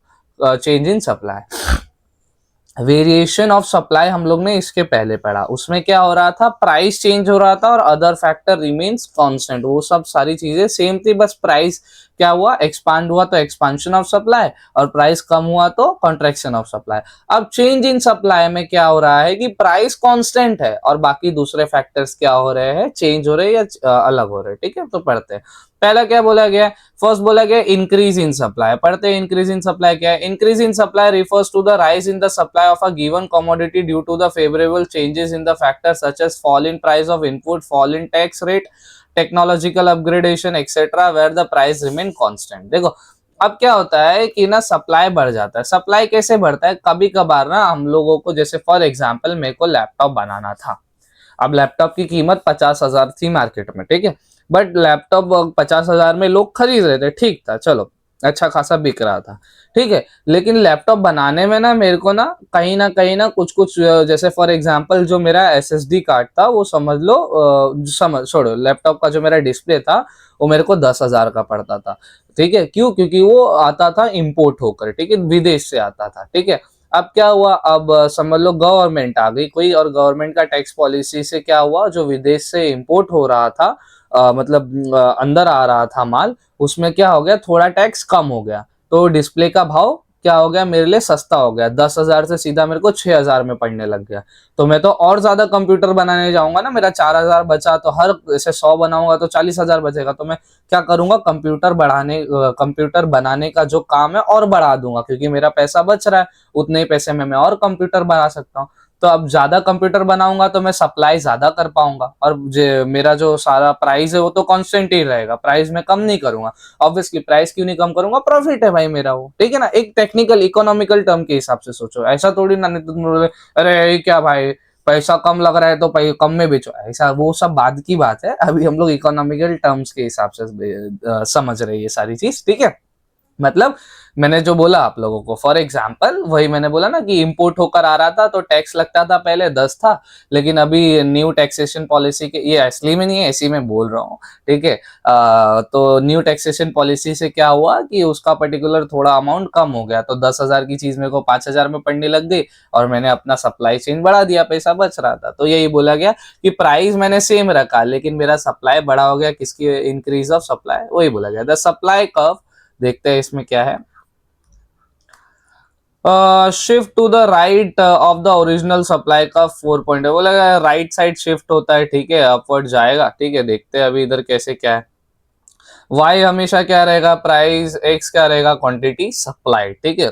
change in supply. Variation of supply हम लोग ने इसके पहले पढ़ा, उसमें क्या हो रहा था, प्राइस चेंज हो रहा था और अदर फैक्टर रिमेन्स कांस्टेंट, वो सब सारी चीजें सेम थी, बस प्राइस क्या हुआ, एक्सपांड हुआ तो एक्सपांशन ऑफ सप्लाई, और प्राइस कम हुआ तो कॉन्ट्रैक्शन ऑफ सप्लाई। अब चेंज इन सप्लाई में क्या हो रहा है कि प्राइस कांस्टेंट है और बाकी दूसरे फैक्टर्स क्या हो रहे हैं, चेंज हो रहे हैं या अलग हो रहे हैं, ठीक है। तो पढ़ते हैं, पहला क्या बोला गया, फर्स्ट बोला गया इंक्रीज इन सप्लाई। पढ़ते हैं इंक्रीज इन सप्लाई क्या है। Increase in supply refers to the rise in the supply of a given commodity due to the favourable changes in the factors such as fall in price of input, fall in tax rate, technological upgradation etcetera, where the price remain constant. देखो अब क्या होता है कि ना supply बढ़ जाता है। सप्लाई कैसे बढ़ता है, कभी कभार ना हम लोगों को, जैसे फॉर एग्जांपल मेरे को लैपटॉप बनाना था, अब लैपटॉप की कीमत 50,000 थी मार्केट में, ठीक है, बट लैपटॉप 50,000 में लोग खरीद रहे थे, ठीक था, चलो अच्छा खासा बिक रहा था, ठीक है। लेकिन लैपटॉप बनाने में ना मेरे को ना कुछ कुछ जैसे फॉर एग्जांपल जो मेरा एसएसडी कार्ड था वो समझ लो, समझ छोड़ो, लैपटॉप का जो मेरा डिस्प्ले था वो मेरे को 10,000 का पड़ता था, ठीक है। क्यों, क्योंकि वो आता था इम्पोर्ट होकर, ठीक है, विदेश से आता था, ठीक है। अब क्या हुआ, अब समझ लो गवर्नमेंट आ गई कोई, और गवर्नमेंट का टैक्स पॉलिसी से क्या हुआ, जो विदेश से इंपोर्ट हो रहा था, मतलब अंदर आ रहा था माल, उसमें क्या हो गया, थोड़ा टैक्स कम हो गया, तो डिस्प्ले का भाव क्या हो गया, मेरे लिए सस्ता हो गया, 10,000 से सीधा मेरे को 6,000 में पड़ने लग गया। तो मैं तो और ज्यादा कंप्यूटर बनाने जाऊंगा ना, मेरा 4,000 बचा तो हर जैसे 100 बनाऊंगा तो 40,000 बचेगा, तो मैं क्या करूंगा, कंप्यूटर बनाने का जो काम है और बढ़ा दूंगा, क्योंकि मेरा पैसा बच रहा है, उतने ही पैसे में मैं और कंप्यूटर बना सकता हूँ। तो अब ज्यादा कंप्यूटर बनाऊंगा तो मैं सप्लाई ज्यादा कर पाऊंगा, और मेरा जो सारा प्राइस है वो तो कांस्टेंट ही रहेगा, प्राइस में कम नहीं करूंगा। ऑब्वियसली प्राइस क्यों नहीं कम करूंगा, प्रॉफिट है भाई मेरा वो, ठीक है ना। एक टेक्निकल इकोनॉमिकल टर्म के हिसाब से सोचो, ऐसा थोड़ी ना, नहीं तो तुम बोलोगे, अरे क्या भाई पैसा कम लग रहा है तो कम में बेचो, ऐसा वो सब बाद की बात है, अभी हम लोग इकोनॉमिकल टर्म्स के हिसाब से समझ रहे हैं ये सारी चीज, ठीक है। मतलब मैंने जो बोला आप लोगों को, फॉर एग्जाम्पल वही मैंने बोला ना कि इंपोर्ट होकर आ रहा था तो टैक्स लगता था, पहले 10 था, लेकिन अभी न्यू टैक्सेशन पॉलिसी के, ये असली में नहीं है, ऐसी में बोल रहा हूँ, ठीक है। तो न्यू टैक्सेशन पॉलिसी से क्या हुआ कि उसका पर्टिकुलर थोड़ा अमाउंट कम हो गया, तो 10,000 की चीज मेरे को 5,000 में पड़ने लग गई, और मैंने अपना सप्लाई चेन बढ़ा दिया, पैसा बच रहा था। तो यही बोला गया कि प्राइस मैंने सेम रखा लेकिन मेरा सप्लाई बड़ा हो गया, किसकी, इंक्रीज ऑफ सप्लाई, वही बोला गया। द सप्लाई कर्व देखते हैं इसमें क्या है, shift to the right of the original supply का 4 पॉइंट है, बोला राइट साइड शिफ्ट होता है, ठीक है, अपवर्ड जाएगा, ठीक है। देखते हैं अभी इधर कैसे क्या है। y हमेशा क्या रहेगा, प्राइस, x क्या रहेगा, क्वांटिटी सप्लाई, ठीक है।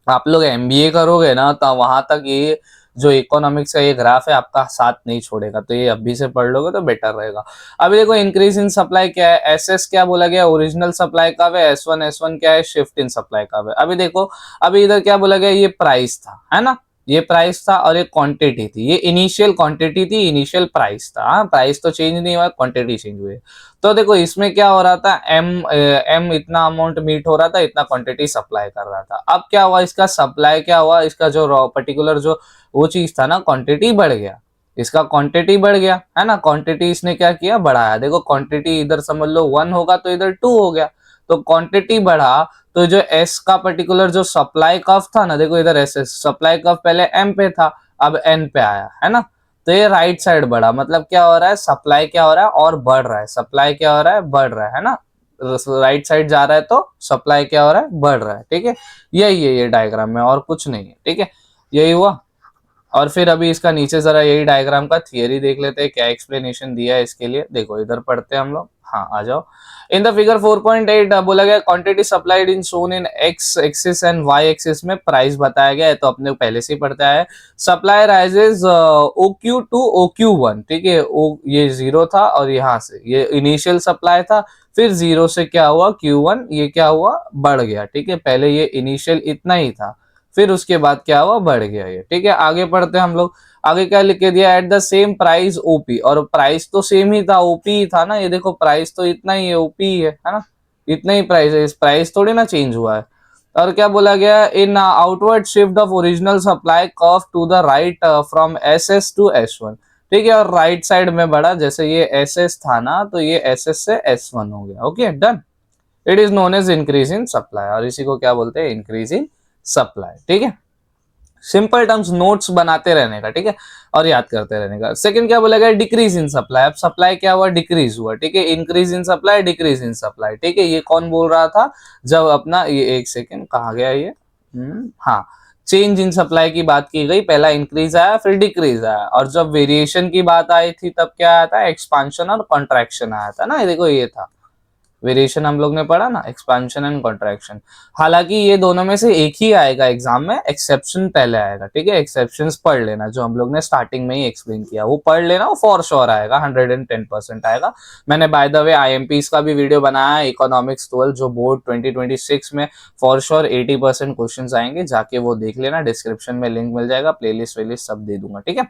आप लोग एमबीए करोगे ना तो वहां तक ये जो इकोनॉमिक्स का ये ग्राफ है आपका साथ नहीं छोड़ेगा, तो ये अभी से पढ़ लोगे तो बेटर रहेगा। अभी देखो इंक्रीज इन सप्लाई क्या है, एसएस क्या बोला गया, ओरिजिनल सप्लाई का है, एस वन क्या है, शिफ्ट इन सप्लाई का है। अभी देखो, अभी इधर क्या बोला गया, ये प्राइस था, है ना, ये प्राइस था और ये क्वांटिटी थी, ये इनिशियल क्वांटिटी थी, इनिशियल प्राइस था, हाँ प्राइस तो चेंज नहीं हुआ, क्वांटिटी चेंज हुई। तो देखो इसमें क्या हो रहा था, एम इतना अमाउंट मीट हो रहा था, इतना क्वांटिटी सप्लाई कर रहा था। अब क्या हुआ, इसका सप्लाई क्या हुआ, इसका जो रॉ पर्टिकुलर जो वो चीज था ना, क्वांटिटी बढ़ गया, इसका क्वांटिटी बढ़ गया, है ना, क्वांटिटी इसने क्या किया, बढ़ाया। देखो क्वांटिटी इधर समझ लो 1 होगा तो इधर 2 हो गया, तो क्वांटिटी बढ़ा, तो जो एस का पर्टिकुलर जो सप्लाई कर्व था ना, देखो इधर एस सप्लाई कर्व पहले एम पे था, अब एन पे आया, है ना, तो ये राइट साइड बढ़ा, मतलब क्या हो रहा है, सप्लाई क्या हो रहा है और बढ़ रहा है, सप्लाई क्या हो रहा है, बढ़ रहा है ना, राइट साइड जा रहा है तो सप्लाई क्या हो रहा है, बढ़ रहा है। ठीक है, यही है ये डायग्राम में, और कुछ नहीं है। ठीक है, यही हुआ। और फिर अभी इसका नीचे जरा यही डायग्राम का थियरी देख लेते हैं, क्या एक्सप्लेनेशन दिया है इसके लिए। देखो इधर पढ़ते हैं हम लोग। हाँ आ जाओ। इन द फिगर 4.8 बोला गया quantity supplied in shown in X axis and Y axis में प्राइस बताया गया है, तो अपने पहले से ही पढ़ता है। Supply rises OQ to OQ1। ठीक है, ये 0 था और यहाँ से ये इनिशियल सप्लाई था, फिर 0 से क्या हुआ Q1, ये क्या हुआ, बढ़ गया। ठीक है, पहले ये इनिशियल इतना ही था, फिर उसके बाद क्या हुआ, बढ़ गया ये। ठीक है, आगे पढ़ते हैं हम लोग। आगे क्या लिख के दिया, at the same price OP, और प्राइस तो सेम ही था, OP ही था ना। ये देखो प्राइस तो इतना ही है, OP ही है ना, इतना ही प्राइस है, इस प्राइस थोड़ी ना चेंज हुआ है। और क्या बोला गया, in outward shift of original supply curve to the right from SS to S1। ठीक है, और राइट साइड में बढ़ा, जैसे ये SS था ना, तो ये SS से S1 हो गया। Okay done. It is known as increase in supply, और इसी को क्या बोलते हैं, इंक्रीज इन सप्लाई। ठीक है, सिंपल टर्म्स नोट्स बनाते रहने का। ठीक है, और याद करते रहने का। सेकंड क्या बोला गया, डिक्रीज इन सप्लाई। अब सप्लाई क्या हुआ, डिक्रीज हुआ। ठीक है, increase in supply, decrease in supply. ठीक है, ये कौन बोल रहा था, जब अपना ये एक सेकेंड कहा गया ये, हाँ, चेंज इन सप्लाई की बात की गई, पहला इंक्रीज आया फिर डिक्रीज आया, और जब वेरिएशन की बात आई थी तब क्या आया था, एक्सपांशन और कॉन्ट्रैक्शन आया था ना। ये देखो ये था वेरिएशन, हम लोग ने पढ़ा ना, एक्सपेंशन एंड कॉन्ट्रैक्शन। हालांकि ये दोनों में से एक ही आएगा एग्जाम में, एक्सेप्शन पहले आएगा। ठीक है, एक्सेप्शंस पढ़ लेना, जो हम लोग ने स्टार्टिंग में ही एक्सप्लेन किया वो पढ़ लेना, वो फॉर श्योर आएगा, 110% आएगा। मैंने बाय द वे IMPs का भी वीडियो बनाया है, इकोनॉमिक्स 12 जो बोर्ड 2026 में फॉर श्योर 80% क्वेश्चन आएंगे, जाके वो देख लेना, डिस्क्रिप्शन में लिंक मिल जाएगा, प्लेलिस्ट वेलिस्ट सब दे दूंगा। ठीक है,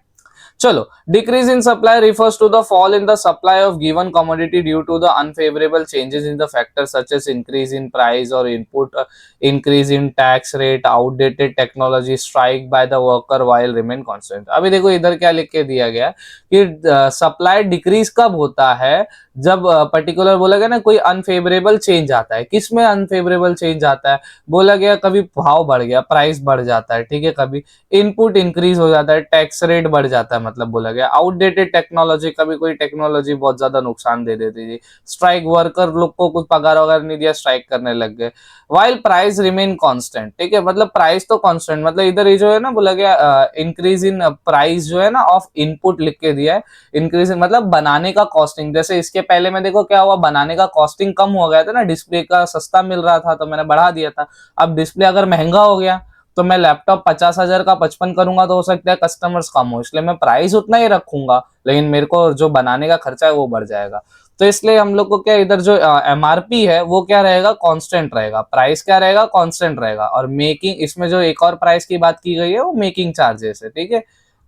चलो, decrease in supply refers to the fall in the supply of given commodity due to the unfavorable changes in the factors such as increase in price or input, increase in tax rate, outdated technology, strike by the worker while remain constant। अभी देखो इधर क्या लिख के दिया गया कि supply decrease कब होता है, जब पर्टिकुलर बोला गया ना कोई अनफेवरेबल चेंज आता है। किस में अनफेवरेबल चेंज आता है, बोला गया कभी भाव बढ़ गया, प्राइस बढ़ जाता है। ठीक है, कभी इनपुट इंक्रीज हो जाता है, टैक्स रेट बढ़ जाता है, मतलब बोला गया आउटडेटेड टेक्नोलॉजी, कभी कोई टेक्नोलॉजी बहुत ज्यादा नुकसान दे देती थी, स्ट्राइक, वर्कर लोग को कुछ पगार वगैरह नहीं दिया, स्ट्राइक करने लग गए। While price remain constant. ठीक है, मतलब प्राइस तो कांस्टेंट, मतलब इधर ये जो है ना बोला गया इंक्रीज इन प्राइस जो है ना ऑफ इनपुट लिख के दिया है, इंक्रीज मतलब बनाने का कॉस्टिंग। जैसे इसके पहले में देखो क्या हुआ, बनाने का कॉस्टिंग कम हो गया था ना, डिस्प्ले का सस्ता मिल रहा था तो मैंने बढ़ा दिया था। अब डिस्प्ले अगर महंगा हो गया तो मैं लैपटॉप 50,000 का 55 करूंगा तो हो सकता है कस्टमर्स कम हो, इसलिए मैं प्राइस उतना ही रखूंगा, लेकिन मेरे को जो बनाने का खर्चा है वो बढ़ जाएगा। तो इसलिए हम लोग को क्या इधर जो MRP है वो क्या रहेगा, कांस्टेंट रहेगा, प्राइस क्या रहेगा, कांस्टेंट रहेगा। और मेकिंग, इसमें जो एक और प्राइस की बात की गई है वो मेकिंग चार्जेस है। ठीक है,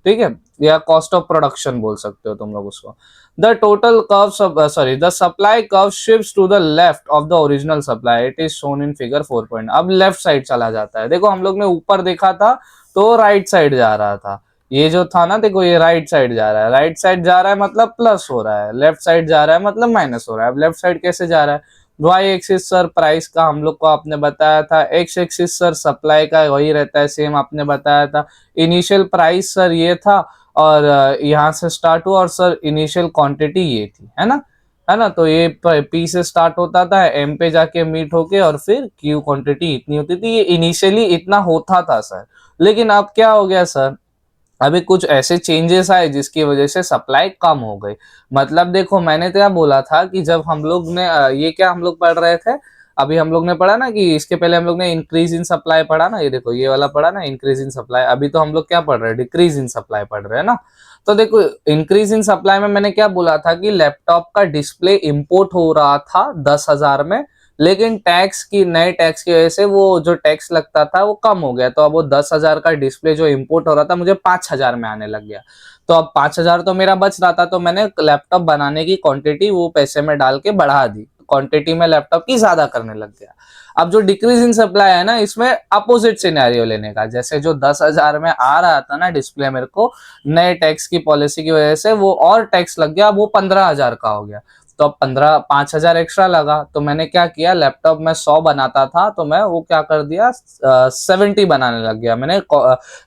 ठीक है, या कॉस्ट ऑफ प्रोडक्शन बोल सकते हो तुम लोग उसको। The total curve, sorry, the supply curve shifts to the left of the original supply, it is shown in figure 4 point. अब लेफ्ट साइड चला जाता है। देखो हम लोग ने ऊपर देखा था तो राइट साइड जा रहा था, ये जो था ना, देखो ये राइट साइड जा रहा है, राइट साइड जा रहा है मतलब प्लस हो रहा है, लेफ्ट साइड जा रहा है मतलब माइनस हो रहा है। अब लेफ्ट साइड कैसे जा रहा है, वाई एक्सिस सर प्राइस का हम लोग को आपने बताया था, एक्स एक्सिस सर सप्लाई का वही रहता है, सेम आपने बताया था। इनिशियल प्राइस सर ये था, और यहाँ से स्टार्ट हुआ, और सर इनिशियल क्वांटिटी ये थी, है ना। तो ये P से स्टार्ट होता था, M पे जाके मीट होके, और फिर Q क्वांटिटी इतनी होती थी, ये इनिशियली इतना होता था सर। लेकिन अब क्या हो गया सर, अभी कुछ ऐसे चेंजेस आए जिसकी वजह से सप्लाई कम हो गई। मतलब देखो मैंने क्या बोला था कि जब हम लोग ने ये क्या हम लोग पढ़ रहे थे, अभी हम लोग ने पढ़ा ना कि इसके पहले हम लोग ने इंक्रीज इन सप्लाई पढ़ा ना, ये देखो ये वाला पढ़ा ना इंक्रीज इन सप्लाई। अभी तो हम लोग क्या पढ़ रहे हैं, डिक्रीज इन सप्लाई पढ़ रहे हैं ना। तो देखो इंक्रीज इन सप्लाई में मैंने क्या बोला था कि लैपटॉप का डिस्प्ले इंपोर्ट हो रहा था 10,000 में, लेकिन नए टैक्स की वजह से वो जो टैक्स लगता था वो कम हो गया, तो अब वो 10,000 का डिस्प्ले जो इंपोर्ट हो रहा था मुझे 5,000 में आने लग गया। तो अब 5,000 तो मेरा बच रहा था, तो मैंने लैपटॉप बनाने की क्वांटिटी वो पैसे में डाल के बढ़ा दी, क्वांटिटी में लैपटॉप की ज्यादा करने लग गया। अब जो डिक्रीज इन सप्लाई है ना, इसमें अपोजिट सिनेरियो लेने का, जैसे जो 10,000 में आ रहा था ना डिस्प्ले मेरे को, नए टैक्स की पॉलिसी की वजह से वो और टैक्स लग गया, अब वो 15,000 का हो गया। तो अब 5,000 एक्स्ट्रा लगा, तो मैंने क्या किया, लैपटॉप में 100 बनाता था तो मैं वो क्या कर दिया 70 बनाने लग गया। मैंने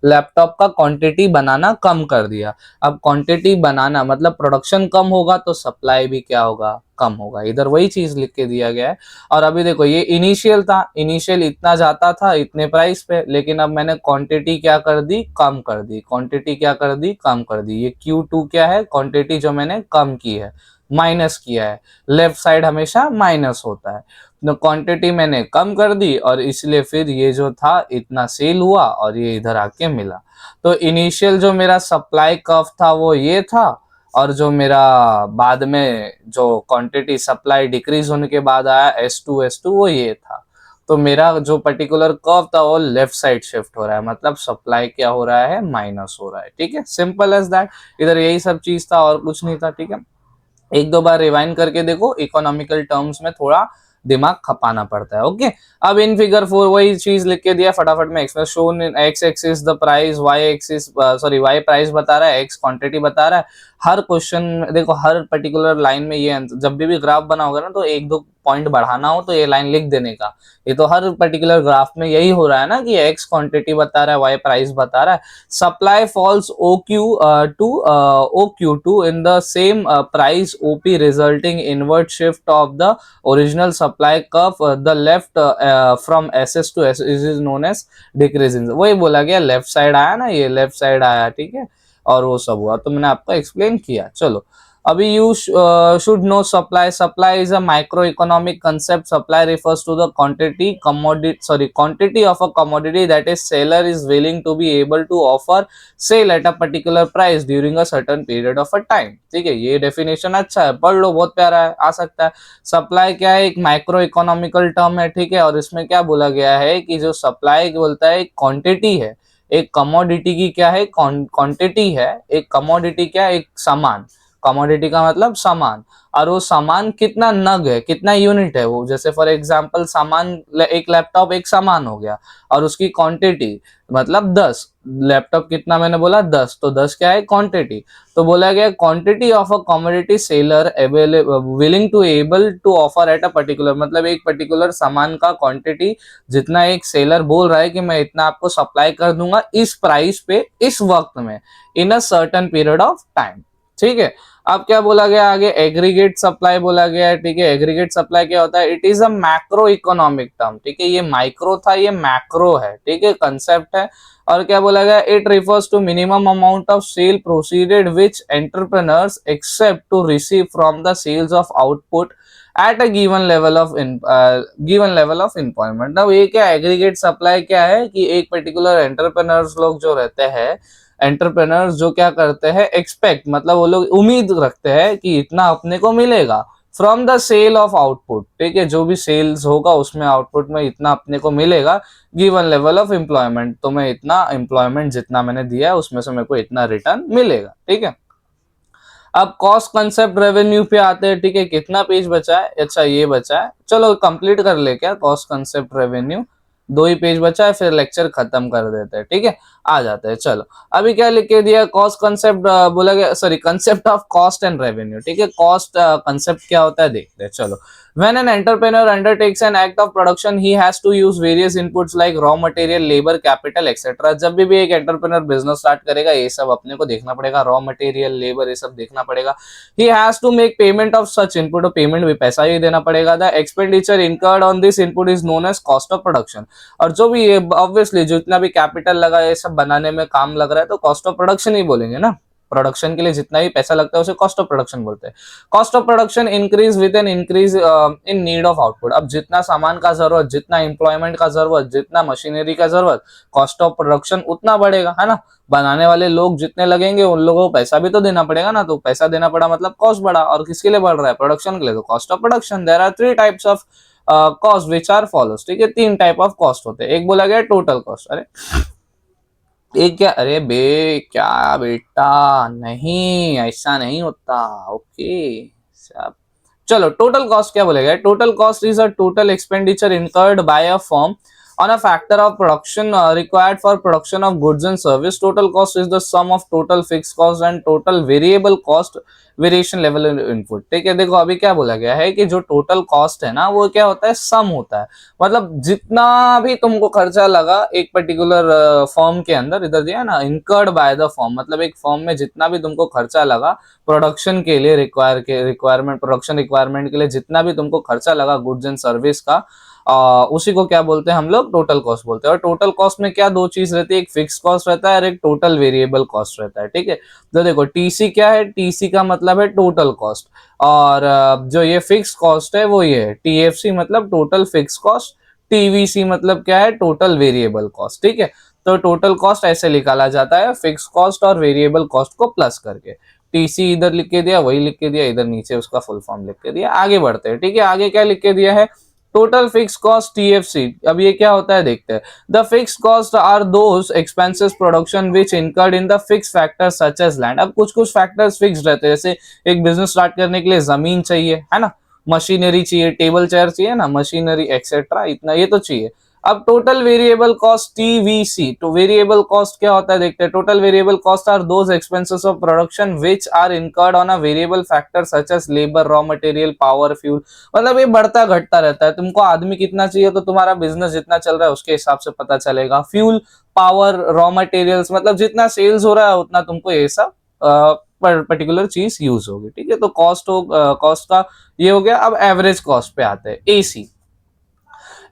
लैपटॉप का क्वांटिटी बनाना कम कर दिया। अब क्वांटिटी बनाना मतलब प्रोडक्शन कम होगा तो सप्लाई भी क्या होगा, कम होगा। इधर वही चीज लिख के दिया गया है। और अभी देखो ये इनिशियल था, इनिशियल इतना जाता था इतने प्राइस पे, लेकिन अब मैंने क्वांटिटी क्या कर दी, कम कर दी। क्वांटिटी क्या कर दी, कम कर दी। ये Q2 क्या है, क्वांटिटी जो मैंने कम की है, माइनस किया है। लेफ्ट साइड हमेशा माइनस होता है। तो क्वांटिटी मैंने कम कर दी और इसलिए फिर ये जो था इतना सेल हुआ और ये इधर आके मिला। तो इनिशियल जो मेरा सप्लाई कर्व था वो ये था, और जो मेरा बाद में जो क्वांटिटी सप्लाई डिक्रीज होने के बाद आया S2 वो ये था। तो मेरा जो पर्टिकुलर कर्व था वो लेफ्ट साइड शिफ्ट हो रहा है, मतलब सप्लाई क्या हो रहा है, माइनस हो रहा है। ठीक है, सिंपल एज दैट। इधर यही सब चीज था और कुछ नहीं था। ठीक है, एक दो बार रिवाइंड करके देखो, इकोनॉमिकल टर्म्स में थोड़ा दिमाग खपाना पड़ता है। ओके, अब इन फिगर 4 वही चीज लिख के दिया, फटाफट में express shown in X axis the price, Y axis sorry Y price बता रहा है, एक्स क्वांटिटी बता रहा है। हर क्वेश्चन देखो, हर पर्टिकुलर लाइन में ये जब भी ग्राफ बना होगा ना, तो एक दो पॉइंट बढ़ाना हो तो ये लाइन लिख देने का। ये तो हर पर्टिकुलर ग्राफ में यही हो रहा है ना, कि एक्स क्वांटिटी बता रहा है, वाई प्राइस बता रहा है। Supply falls OQ2 in the same price OP, resulting inward shift of the original supply curve, the left from SS to S is known as decreasing। वही बोला गया, लेफ्ट साइड आया ना, ये लेफ्ट साइड आया। ठीक है, और वो सब हुआ तो मैंने आपको एक्सप्लेन किया। चलो, अभी you should know supply. Supply is a microeconomic concept. Supply refers to the quantity of a commodity that is seller is willing to be able to offer sale at a particular price during a certain period of a time। ठीक है, ये definition अच्छा है, पढ़ लो, बहुत प्यारा है, आ सकता है। सप्लाई क्या है, एक माइक्रो इकोनॉमिकल टर्म है। ठीक है, और इसमें क्या बोला गया है कि जो सप्लाई बोलता है एक क्वांटिटी है, एक कमोडिटी की क्या है, क्वांटिटी है। एक कमोडिटी क्या है, एक सामान। कमोडिटी का मतलब सामान, और वो सामान कितना नग है, कितना यूनिट है वो। जैसे फॉर एग्जांपल सामान, एक लैपटॉप एक सामान हो गया, और उसकी क्वांटिटी मतलब 10। लैपटॉप कितना मैंने बोला, 10, तो 10 क्या है, क्वांटिटी। तो बोला गया quantity of a commodity seller willing to able to offer at a particular, मतलब एक पर्टिकुलर सामान का क्वांटिटी जितना एक सेलर बोल रहा है कि मैं इतना आपको सप्लाई कर दूंगा इस प्राइस पे, इस वक्त में, in a certain period of time. ठीक है, अब क्या बोला गया आगे, एग्रीगेट सप्लाई बोला गया है। ठीक है, एग्रीगेट सप्लाई क्या होता है, it is a macro economic term. ठीक है, ये माइक्रो था, ये मैक्रो है। ठीक है, कंसेप्ट है। और क्या बोला गया, it refers to minimum amount of sale proceeded which entrepreneurs accept to receive from the sales of output at a given level of employment. अब ये क्या, एग्रीगेट सप्लाई क्या है कि एक पर्टिकुलर एंटरप्रेन्योर्स लोग जो रहते हैं, एंटरप्रेन्योर्स जो क्या करते हैं, एक्सपेक्ट मतलब वो लोग उम्मीद रखते हैं कि इतना अपने को मिलेगा from the sale of output. ठीक है, जो भी सेल्स होगा उसमें आउटपुट में इतना अपने को मिलेगा, गिवन लेवल ऑफ एम्प्लॉयमेंट, तो मैं इतना एम्प्लॉयमेंट जितना मैंने दिया है उसमें से मेरे को इतना रिटर्न मिलेगा। ठीक है, अब कॉस्ट कंसेप्ट रेवेन्यू पे आते हैं। ठीक है, कितना पेज बचा है, अच्छा ये बचा है, चलो कंप्लीट कर ले क्या, कॉस्ट कंसेप्ट रेवेन्यू, 2 ही पेज बचा है, फिर लेक्चर खत्म कर देते हैं। ठीक है, आ जाते हैं। चलो, अभी क्या लिख के दिया, कॉस्ट कंसेप्ट बोला गया, sorry concept of cost and revenue. ठीक है, कॉस्ट कंसेप्ट क्या होता है देखते हैं। चलो, when an entrepreneur undertakes an act of production, he has to use various inputs like raw material, labor, capital, etc। जब भी एक एंटरप्रेन्योर बिजनेस स्टार्ट करेगा ये सब अपने को देखना पड़ेगा, रॉ मटेरियल, लेबर, ये सब देखना पड़ेगा। he has to make payment of such input, और पेमेंट भी पैसा ही देना पड़ेगा। the expenditure incurred on this input is known as cost of production। और जो भी ये ऑब्वियसली जितना भी कैपिटल लगा ये सब बनाने में काम लग रहा है तो कॉस्ट ऑफ प्रोडक्शन ही बोलेंगे ना। प्रोडक्शन के लिए जितना भी पैसा लगता है उसे कॉस्ट ऑफ प्रोडक्शन बोलते हैं। Cost of production increase with an increase in need of output. अब जितना सामान का जरूरत, जितना एम्प्लॉयमेंट का जरूरत, जितना मशीनरी का जरूरत, कॉस्ट ऑफ प्रोडक्शन उतना बढ़ेगा, है ना। बनाने वाले लोग जितने लगेंगे उन लोगों को पैसा भी तो देना पड़ेगा ना, तो पैसा देना पड़ा मतलब कॉस्ट बढ़ा। और किसके लिए बढ़ रहा है, प्रोडक्शन के लिए, तो cost of production. There are 3 types of cost which are follows. ठीक है, 3 टाइप ऑफ कॉस्ट होते हैं। एक बोला गया टोटल कॉस्ट, अरे एक क्या, अरे बे क्या बेटा, नहीं ऐसा नहीं होता। ओके सब, चलो टोटल कॉस्ट क्या बोलेगा, total cost is a total expenditure incurred by a firm on a factor of production required for production of goods and service. Total cost is the sum of total fixed cost and total variable cost variation level input. ठीक है, देखो अभी क्या बोला गया है कि जो टोटल कॉस्ट है ना वो क्या होता है, सम होता है। मतलब जितना भी तुमको खर्चा लगा एक पर्टिकुलर फॉर्म के अंदर, इधर दिया ना इनकर्ड बाय द फॉर्म, मतलब एक फॉर्म में जितना भी तुमको खर्चा लगा प्रोडक्शन के लिए रिक्वायरमेंट प्रोडक्शन रिक्वायरमेंट के लिए जितना भी तुमको खर्चा लगा गुड्स एंड सर्विस का, उसी को क्या बोलते हैं हम लोग, टोटल कॉस्ट बोलते हैं। और टोटल कॉस्ट में क्या दो चीज रहती है, एक फिक्स कॉस्ट रहता है और एक टोटल वेरिएबल कॉस्ट रहता है। ठीक है, तो देखो टीसी क्या है, टीसी का मतलब है टोटल कॉस्ट, और जो ये फिक्स कॉस्ट है वो ये है टीएफसी, मतलब टोटल फिक्स कॉस्ट, टीवीसी मतलब क्या है, टोटल वेरिएबल कॉस्ट। ठीक है, तो टोटल कॉस्ट ऐसे निकाला जाता है फिक्स कॉस्ट और वेरिएबल कॉस्ट को प्लस करके। टीसी इधर लिख के दिया, वही लिख के दिया, इधर नीचे उसका फुल फॉर्म लिख के दिया। आगे बढ़ते हैं। ठीक है, आगे क्या लिख के दिया है, टोटल फिक्स कॉस्ट टीएफसी। अब ये क्या होता है देखते हैं। The fix cost are those expenses production which incurred in the fix factors such as land. अब कुछ कुछ फैक्टर्स फिक्स रहते हैं, जैसे एक बिजनेस स्टार्ट करने के लिए जमीन चाहिए, है ना, मशीनरी चाहिए, टेबल चेयर चाहिए ना, मशीनरी एक्सेट्रा, इतना ये तो चाहिए। अब टोटल वेरिएबल कॉस्ट टीवीसी, तो वेरिएबल कॉस्ट क्या होता है देखते हैं। Total variable cost are those expenses of production which are incurred on a variable factor such as labour, raw material, power, fuel. मतलब ये बढ़ता घटता रहता है, तुमको आदमी कितना चाहिए तो तुम्हारा बिजनेस जितना चल रहा है उसके हिसाब से पता चलेगा। फ्यूल, पावर, रॉ मटेरियल्स, मतलब जितना सेल्स हो रहा है उतना तुमको ये सब पर्टिकुलर चीज यूज होगी। ठीक है, तो कॉस्ट का ये हो गया। अब एवरेज कॉस्ट पे आते हैं, AC.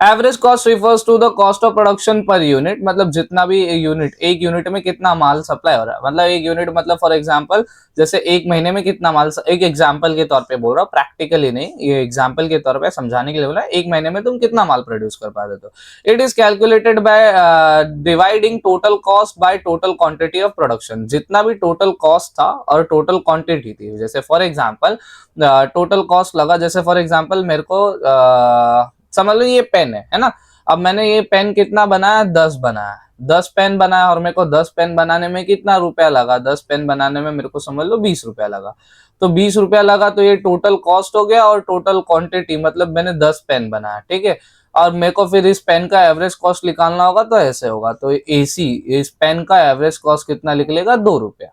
Average cost refers to the cost of production per unit, मतलब जितना भी यूनिट, एक यूनिट में कितना माल सप्लाई हो रहा है, मतलब एक यूनिट मतलब फॉर एग्जांपल जैसे एक महीने में कितना माल, एक एग्जांपल के तौर पे बोल रहा हूँ, प्रैक्टिकली नहीं, ये एग्जांपल के तौर पे समझाने के लिए बोला, एक महीने में तुम कितना माल प्रोड्यूस कर पाते हो। It is calculated by dividing total cost by total quantity of production. जितना भी टोटल कॉस्ट था और टोटल क्वांटिटी थी, जैसे फॉर एग्जांपल टोटल कॉस्ट लगा, जैसे फॉर एग्जांपल मेरे को समझ लो ये पेन है ना। अब मैंने ये पेन कितना बनाया, 10 बनाया, 10 पेन बनाया, और मेरे को 10 पेन बनाने में कितना रुपया लगा, 10 पेन बनाने में मेरे को समझ लो 20 रुपया लगा। तो 20 रुपया लगा, तो ये टोटल कॉस्ट हो गया, और टोटल क्वांटिटी मतलब मैंने 10 पेन बनाया। ठीक है, और मेरे को फिर इस पेन का एवरेज कॉस्ट निकालना होगा, तो ऐसे होगा, तो एसी इस पेन का एवरेज कॉस्ट कितना निकलेगा, 2 रुपया,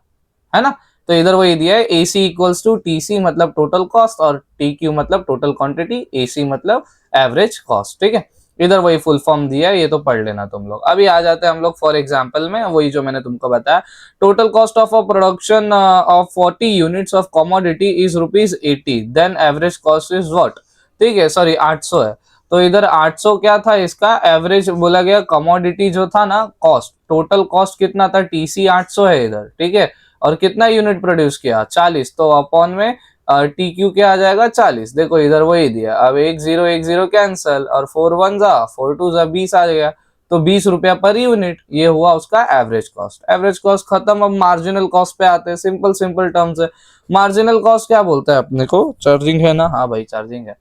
है ना। तो इधर वही दिया है, AC इक्वल्स टू TC मतलब टोटल कॉस्ट, और TQ मतलब टोटल क्वांटिटी, AC मतलब एवरेज कॉस्ट। ठीक है, इधर वही फुल फॉर्म दिया है, ये तो पढ़ लेना तुम लोग। अभी आ जाते हैं हम लोग फॉर एग्जांपल में, वही जो मैंने तुमको बताया। Total cost of a production of 40 units of commodity is ₹80, then average cost is what. ठीक है, सॉरी 800 है, तो इधर 800 क्या था, इसका एवरेज बोला गया। कमोडिटी जो था ना, कॉस्ट, टोटल कॉस्ट कितना था, TC 800 है इधर। ठीक है, और कितना यूनिट प्रोड्यूस किया, 40, तो अपॉन में TQ क्या आ जाएगा, 40। देखो इधर वही दिया। अब 1 0 कैंसल, और 4 1 जा 4 2 जा 20 आ गया, तो 20 रुपया पर यूनिट, ये हुआ उसका एवरेज कॉस्ट। एवरेज कॉस्ट खत्म। अब मार्जिनल कॉस्ट पे आते हैं, सिंपल सिंपल टर्म्स है। मार्जिनल कॉस्ट क्या बोलता है अपने को, चार्जिंग है ना, हाँ भाई चार्जिंग है।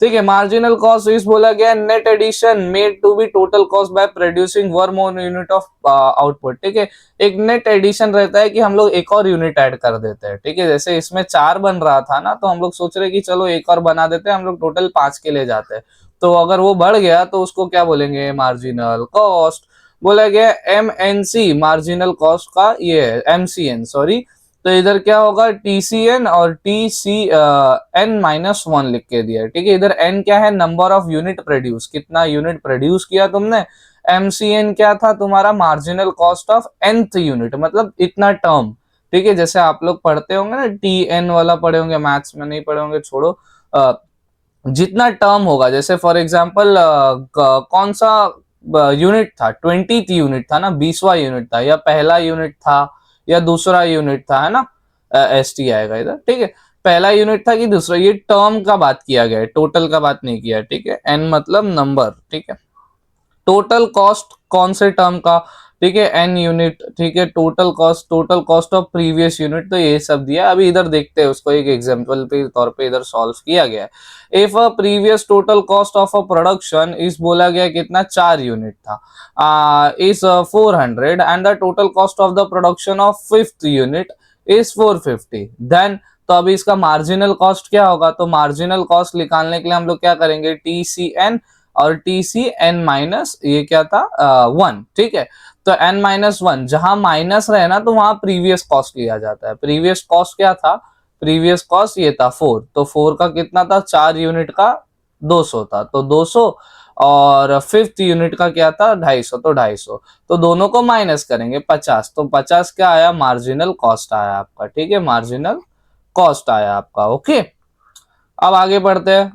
ठीक है, मार्जिनल कॉस्ट इस बोला गया net addition made to be total cost by producing 1 more unit of output. ठीक है, एक नेट एडिशन रहता है कि हम लोग एक और यूनिट ऐड कर देते हैं। ठीक है, जैसे इसमें 4 बन रहा था ना, तो हम लोग सोच रहे कि चलो एक और बना देते हैं, हम लोग टोटल 5 के ले जाते हैं। तो अगर वो बढ़ गया तो उसको क्या बोलेंगे, मार्जिनल कॉस्ट। बोला गया MNC मार्जिनल कॉस्ट का ये है, MCN सॉरी। तो इधर क्या होगा, TCN और TCN-1 लिख के दिया है। ठीक है, इधर N क्या है, नंबर ऑफ यूनिट प्रोड्यूस, कितना यूनिट प्रोड्यूस किया तुमने। MCN क्या था तुम्हारा, marginal cost of nth unit, मतलब इतना टर्म। ठीक है, जैसे आप लोग पढ़ते होंगे ना, TN वाला पढ़े होंगे, मैथ्स में नहीं पढ़े होंगे, छोड़ो। जितना टर्म होगा, जैसे फॉर एग्जांपल कौन सा यूनिट था, 20th यूनिट था ना, 20वां यूनिट था, या पहला यूनिट था या दूसरा यूनिट था, है ना, ST आएगा इधर। ठीक है, पहला यूनिट था कि दूसरा, ये टर्म का बात किया गया है, टोटल का बात नहीं किया है। ठीक है, N मतलब नंबर। ठीक है, टोटल कॉस्ट कौन से टर्म का, ठीक है, N यूनिट। ठीक है, total cost of previous unit, तो ये सब दिया। अभी इधर देखते हैं उसको, एक एग्जांपल पे तौर पे इधर सॉल्व किया गया है। If a previous total cost of a production is बोला गया कितना, 4 यूनिट था, is 400 and the total cost of the production of 5th unit is 450, then तो अभी इसका मार्जिनल कॉस्ट क्या होगा। तो मार्जिनल कॉस्ट निकालने के लिए हम लोग क्या करेंगे, TCN और टीसी एन माइनस ये क्या था 1, ठीक है। तो एन माइनस 1 जहां माइनस रहे ना तो वहां प्रीवियस कॉस्ट लिया जाता है। प्रीवियस कॉस्ट क्या था, प्रीवियस कॉस्ट ये था 4, तो 4 का कितना था, 4 यूनिट का 200 था, तो 200, और फिफ्थ यूनिट का क्या था 250, तो 250, तो दोनों को माइनस करेंगे 50, तो 50 क्या आया, मार्जिनल कॉस्ट आया आपका, ठीक है, मार्जिनल कॉस्ट आया आपका। ओके, अब आगे बढ़ते हैं,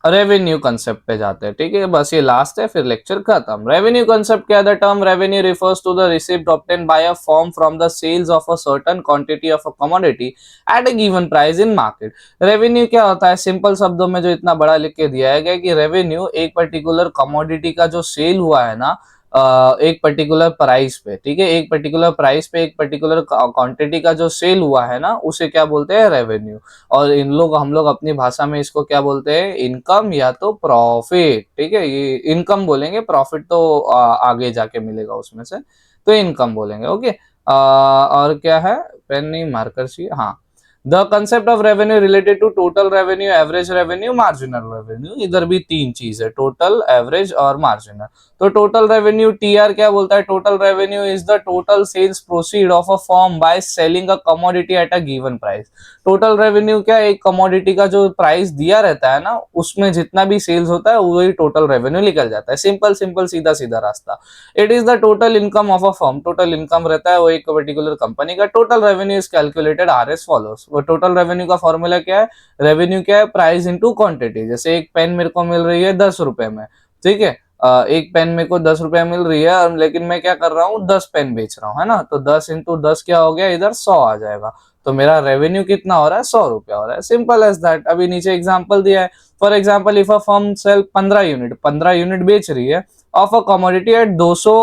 रेवेन्यू कंसेप्ट पे जाते हैं, ठीक है, बस ये लास्ट है फिर लेक्चर खत्म। रेवेन्यू कंसेप्ट क्या है, the term revenue refers to the receipt obtained by a firm from the sales of a certain quantity of a commodity at a given price in market. Revenue क्या होता है, simple शब्दों में जो इतना बड़ा लिख के दिया है कि रेवेन्यू एक पर्टिकुलर कमोडिटी का जो सेल हुआ है ना एक पर्टिकुलर प्राइस पे, ठीक है, एक पर्टिकुलर प्राइस पे एक पर्टिकुलर क्वांटिटी का जो सेल हुआ है ना उसे क्या बोलते हैं, रेवेन्यू। और हम लोग अपनी भाषा में इसको क्या बोलते हैं, इनकम या तो प्रॉफिट, ठीक है, ये इनकम बोलेंगे, प्रॉफिट तो आगे जाके मिलेगा उसमें से, तो इनकम बोलेंगे। ओके, और क्या है, पेन नहीं मार्कर चाहिए, हाँ। The concept of revenue related to total revenue, average revenue, marginal revenue, इधर भी तीन चीज है, टोटल, एवरेज और मार्जिनल। तो टोटल रेवेन्यू टीआर क्या बोलता है, total revenue is the total sales proceed of a firm by selling a commodity at a given price. Total revenue क्या, एक कमोडिटी का जो प्राइस दिया रहता है ना उसमें जितना भी सेल्स होता है वही टोटल रेवेन्यू निकल जाता है। सिंपल सिंपल सीधा सीधा रास्ता। It is the total income of a firm, total income रहता है वो एक पर्टिकुलर कंपनी का। Total revenue is calculated R S follows. वो टोटल रेवेन्यू का फॉर्मूला क्या है, रेवेन्यू क्या है, प्राइस इंटू क्वांटिटी। जैसे एक पेन मेरे को मिल रही है 10 रुपए में, ठीक है, एक पेन मेरे को 10 रुपए मिल रही है, लेकिन मैं क्या कर रहा हूँ 10 पेन बेच रहा हूँ, है ना, तो 10 इंटू 10 क्या हो गया, इधर 100 आ जाएगा। तो मेरा रेवेन्यू कितना हो रहा है, 100 रुपया हो रहा है। Simple as that. अभी नीचे एग्जांपल दिया है, for example if a firm sell 15 unit बेच रही है of a commodity at 200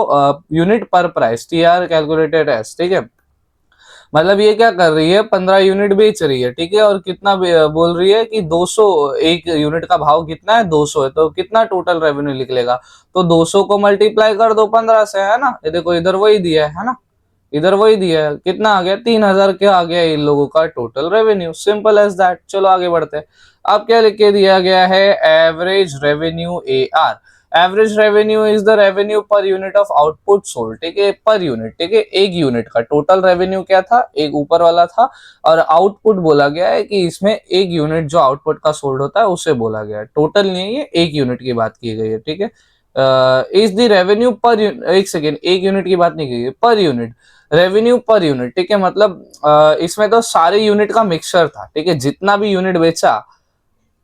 unit per price, T R calculated as, ठीक है, मतलब ये क्या कर रही है, 15 यूनिट बेच रही है, ठीक है, और कितना बोल रही है कि 200, एक यूनिट का भाव कितना है 200 है, तो कितना टोटल रेवेन्यू निकलेगा, तो 200 को मल्टीप्लाई कर दो 15 से, है ना, ये देखो इधर वही दिया है ना, इधर वही दिया है, कितना आ गया 3000 क्या आ गया इन लोगों का total revenue. Simple as that. चलो आगे बढ़ते हैं। अब क्या लिख के दिया गया है, average revenue A R. Average revenue is the revenue per unit of output sold, ठीक है, पर यूनिट, ठीक है, एक यूनिट का टोटल रेवेन्यू क्या था, एक ऊपर वाला था, और आउटपुट बोला गया है कि इसमें एक यूनिट जो आउटपुट का सोल्ड होता है उसे बोला गया है, टोटल नहीं है, ये एक यूनिट की बात की गई है, ठीक है। इज द रेवेन्यू पर, एक सेकेंड, एक यूनिट की बात नहीं की गई, per unit, revenue per unit, ठीक है, मतलब इसमें तो सारे यूनिट का मिक्सचर था, ठीक है, जितना भी यूनिट बेचा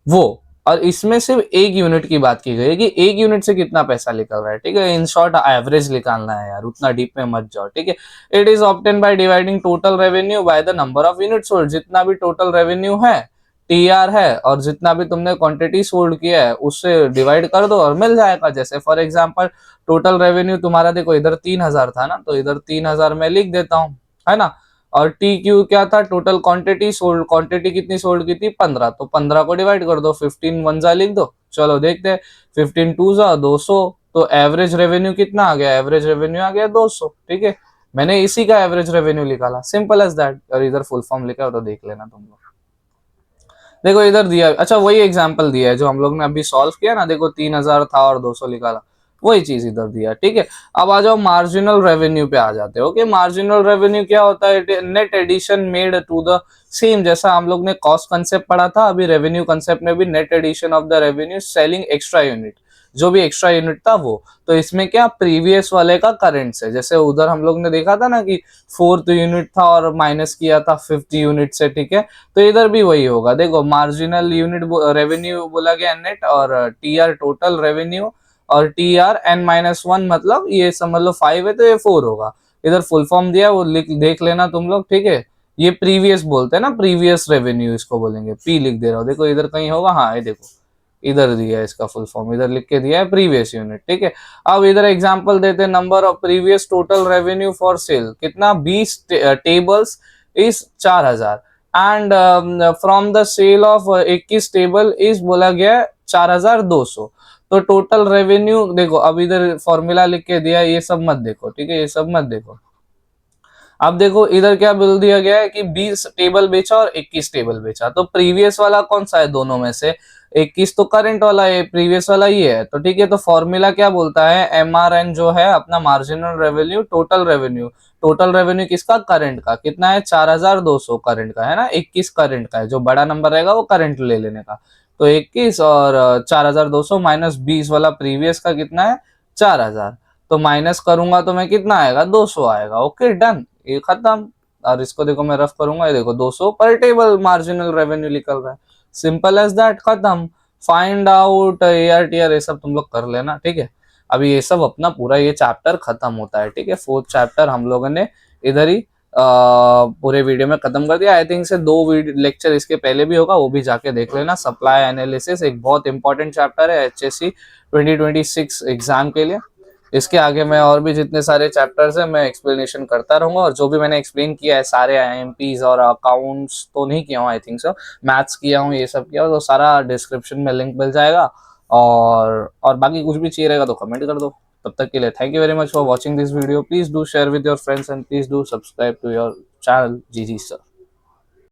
वो, और इसमें सिर्फ एक यूनिट की बात की गई है कि एक यूनिट से कितना पैसा निकल रहा है, ठीक है, इन शॉर्ट एवरेज निकालना है यार, उतना डीप में मत जाओ, ठीक है। It is obtain by dividing total revenue by the number of unit sold, जितना भी टोटल रेवेन्यू है टीआर है, और जितना भी तुमने क्वांटिटी सोल्ड किया है उससे डिवाइड कर दो और मिल जाएगा। जैसे फॉर एग्जांपल टोटल रेवेन्यू तुम्हारा देखो इधर 3000 था ना, तो इधर 3000 मैं लिख देता हूँ, है ना, और टी क्यू क्या था, टोटल क्वांटिटी सोल्ड, क्वांटिटी कितनी सोल्ड की थी 15, तो 15 को डिवाइड कर दो, 15 वन जा लिख दो। चलो देखते हैं, 15 टू जा 200, तो एवरेज रेवेन्यू कितना आ गया, एवरेज रेवेन्यू आ गया 200, ठीक है, मैंने इसी का एवरेज रेवेन्यू निकाला, सिंपल एज दैट। और इधर फुल फॉर्म लिखा हो तो देख लेना तुम लोग। देखो इधर दिया, अच्छा वही एग्जांपल दिया है जो हम लोग ने अभी सॉल्व किया ना, देखो 3000 था और 200 निकाला, वही चीज इधर दिया, ठीक है। अब आ जाओ मार्जिनल रेवेन्यू पे आ जाते हो। ओके, मार्जिनल रेवेन्यू क्या होता है, net addition made to the same, जैसा हम लोग ने कॉस्ट कंसेप्ट पढ़ा था, अभी रेवेन्यू कंसेप्ट में भी net addition of the revenue selling extra unit, जो भी एक्स्ट्रा यूनिट था वो, तो इसमें क्या प्रीवियस वाले का करंट से, जैसे उधर हम लोग ने देखा था ना कि फोर्थ यूनिट था और माइनस किया था फिफ्थ यूनिट से, ठीक है, तो इधर भी वही होगा। देखो मार्जिनल यूनिट रेवेन्यू बोला गया नेट, और टी आर टोटल रेवेन्यू, और टी आर एन माइनस 1, मतलब ये समझ लो 5 है तो ये 4 होगा। इधर फुल फॉर्म दिया वो लिख देख लेना तुम लोग, ठीक है। ये प्रीवियस बोलते हैं ना, प्रीवियस रेवेन्यू इसको बोलेंगे, पी लिख दे रहा हूँ, देखो इधर कहीं होगा, हाँ ये देखो इधर दिया है इसका फुल फॉर्म, इधर लिख के दिया है प्रीवियस यूनिट, ठीक है। अब इधर एग्जांपल देते हैं, number of previous total revenue for sale कितना, 20 tables is 4000, and from the sale of 21 table is बोला गया 4200, तो टोटल रेवेन्यू देखो, अब इधर फॉर्मूला लिख के दिया, ये सब मत देखो, ठीक है, ये सब मत देखो। अब देखो इधर क्या बोल दिया गया है कि 20 टेबल बेचा और 21 टेबल बेचा, तो प्रीवियस वाला कौन सा है दोनों में से? 21 तो करंट वाला है, प्रीवियस वाला ये है, तो ठीक है। तो फॉर्मूला क्या बोलता है, MRN जो है अपना marginal revenue total revenue, total revenue किसका? करंट का। कितना है? 4200 करंट का है ना, 21 करंट का है, जो बड़ा नंबर रहेगा वो करंट ले लेने का। तो 21 और 4200 माइनस 20 वाला प्रीवियस का कितना है? 4000। तो माइनस करूंगा तो मैं कितना आएगा? 200 आएगा। ओके डन, ये खत्म। और इसको देखो मैं रफ करूंगा, ये देखो 200 पर टेबल मार्जिनल रेवेन्यू निकल रहा है। सिंपल एज दैट, खत्म। फाइंड आउट ARTR ये सब तुम लोग कर लेना, ठीक है। अभी ये सब अपना पूरा ये चैप्टर खत्म होता है, ठीक है। 4th चैप्टर हम लोगों ने इधर ही पूरे वीडियो में खत्म कर दिया। आई थिंक से 2 लेक्चर इसके पहले भी होगा, वो भी जाके देख लेना। सप्लाई एनालिसिस एक बहुत इंपॉर्टेंट चैप्टर है HSC 2026 एग्जाम के लिए। इसके आगे मैं और भी जितने सारे चैप्टर्स हैं मैं एक्सप्लेनेशन करता रहूंगा, और जो भी मैंने एक्सप्लेन किया है सारे IMPs और अकाउंट्स तो नहीं किया हूँ, आई थिंक सो मैथ्स किया हूँ, ये सब किया हूँ, तो सारा डिस्क्रिप्शन में लिंक मिल जाएगा। और बाकी कुछ भी चाहिए रहेगा तो कमेंट कर दो। तब तक के लिए thank you very much for watching this video. Please do share with your friends and please do subscribe to your channel GG sir.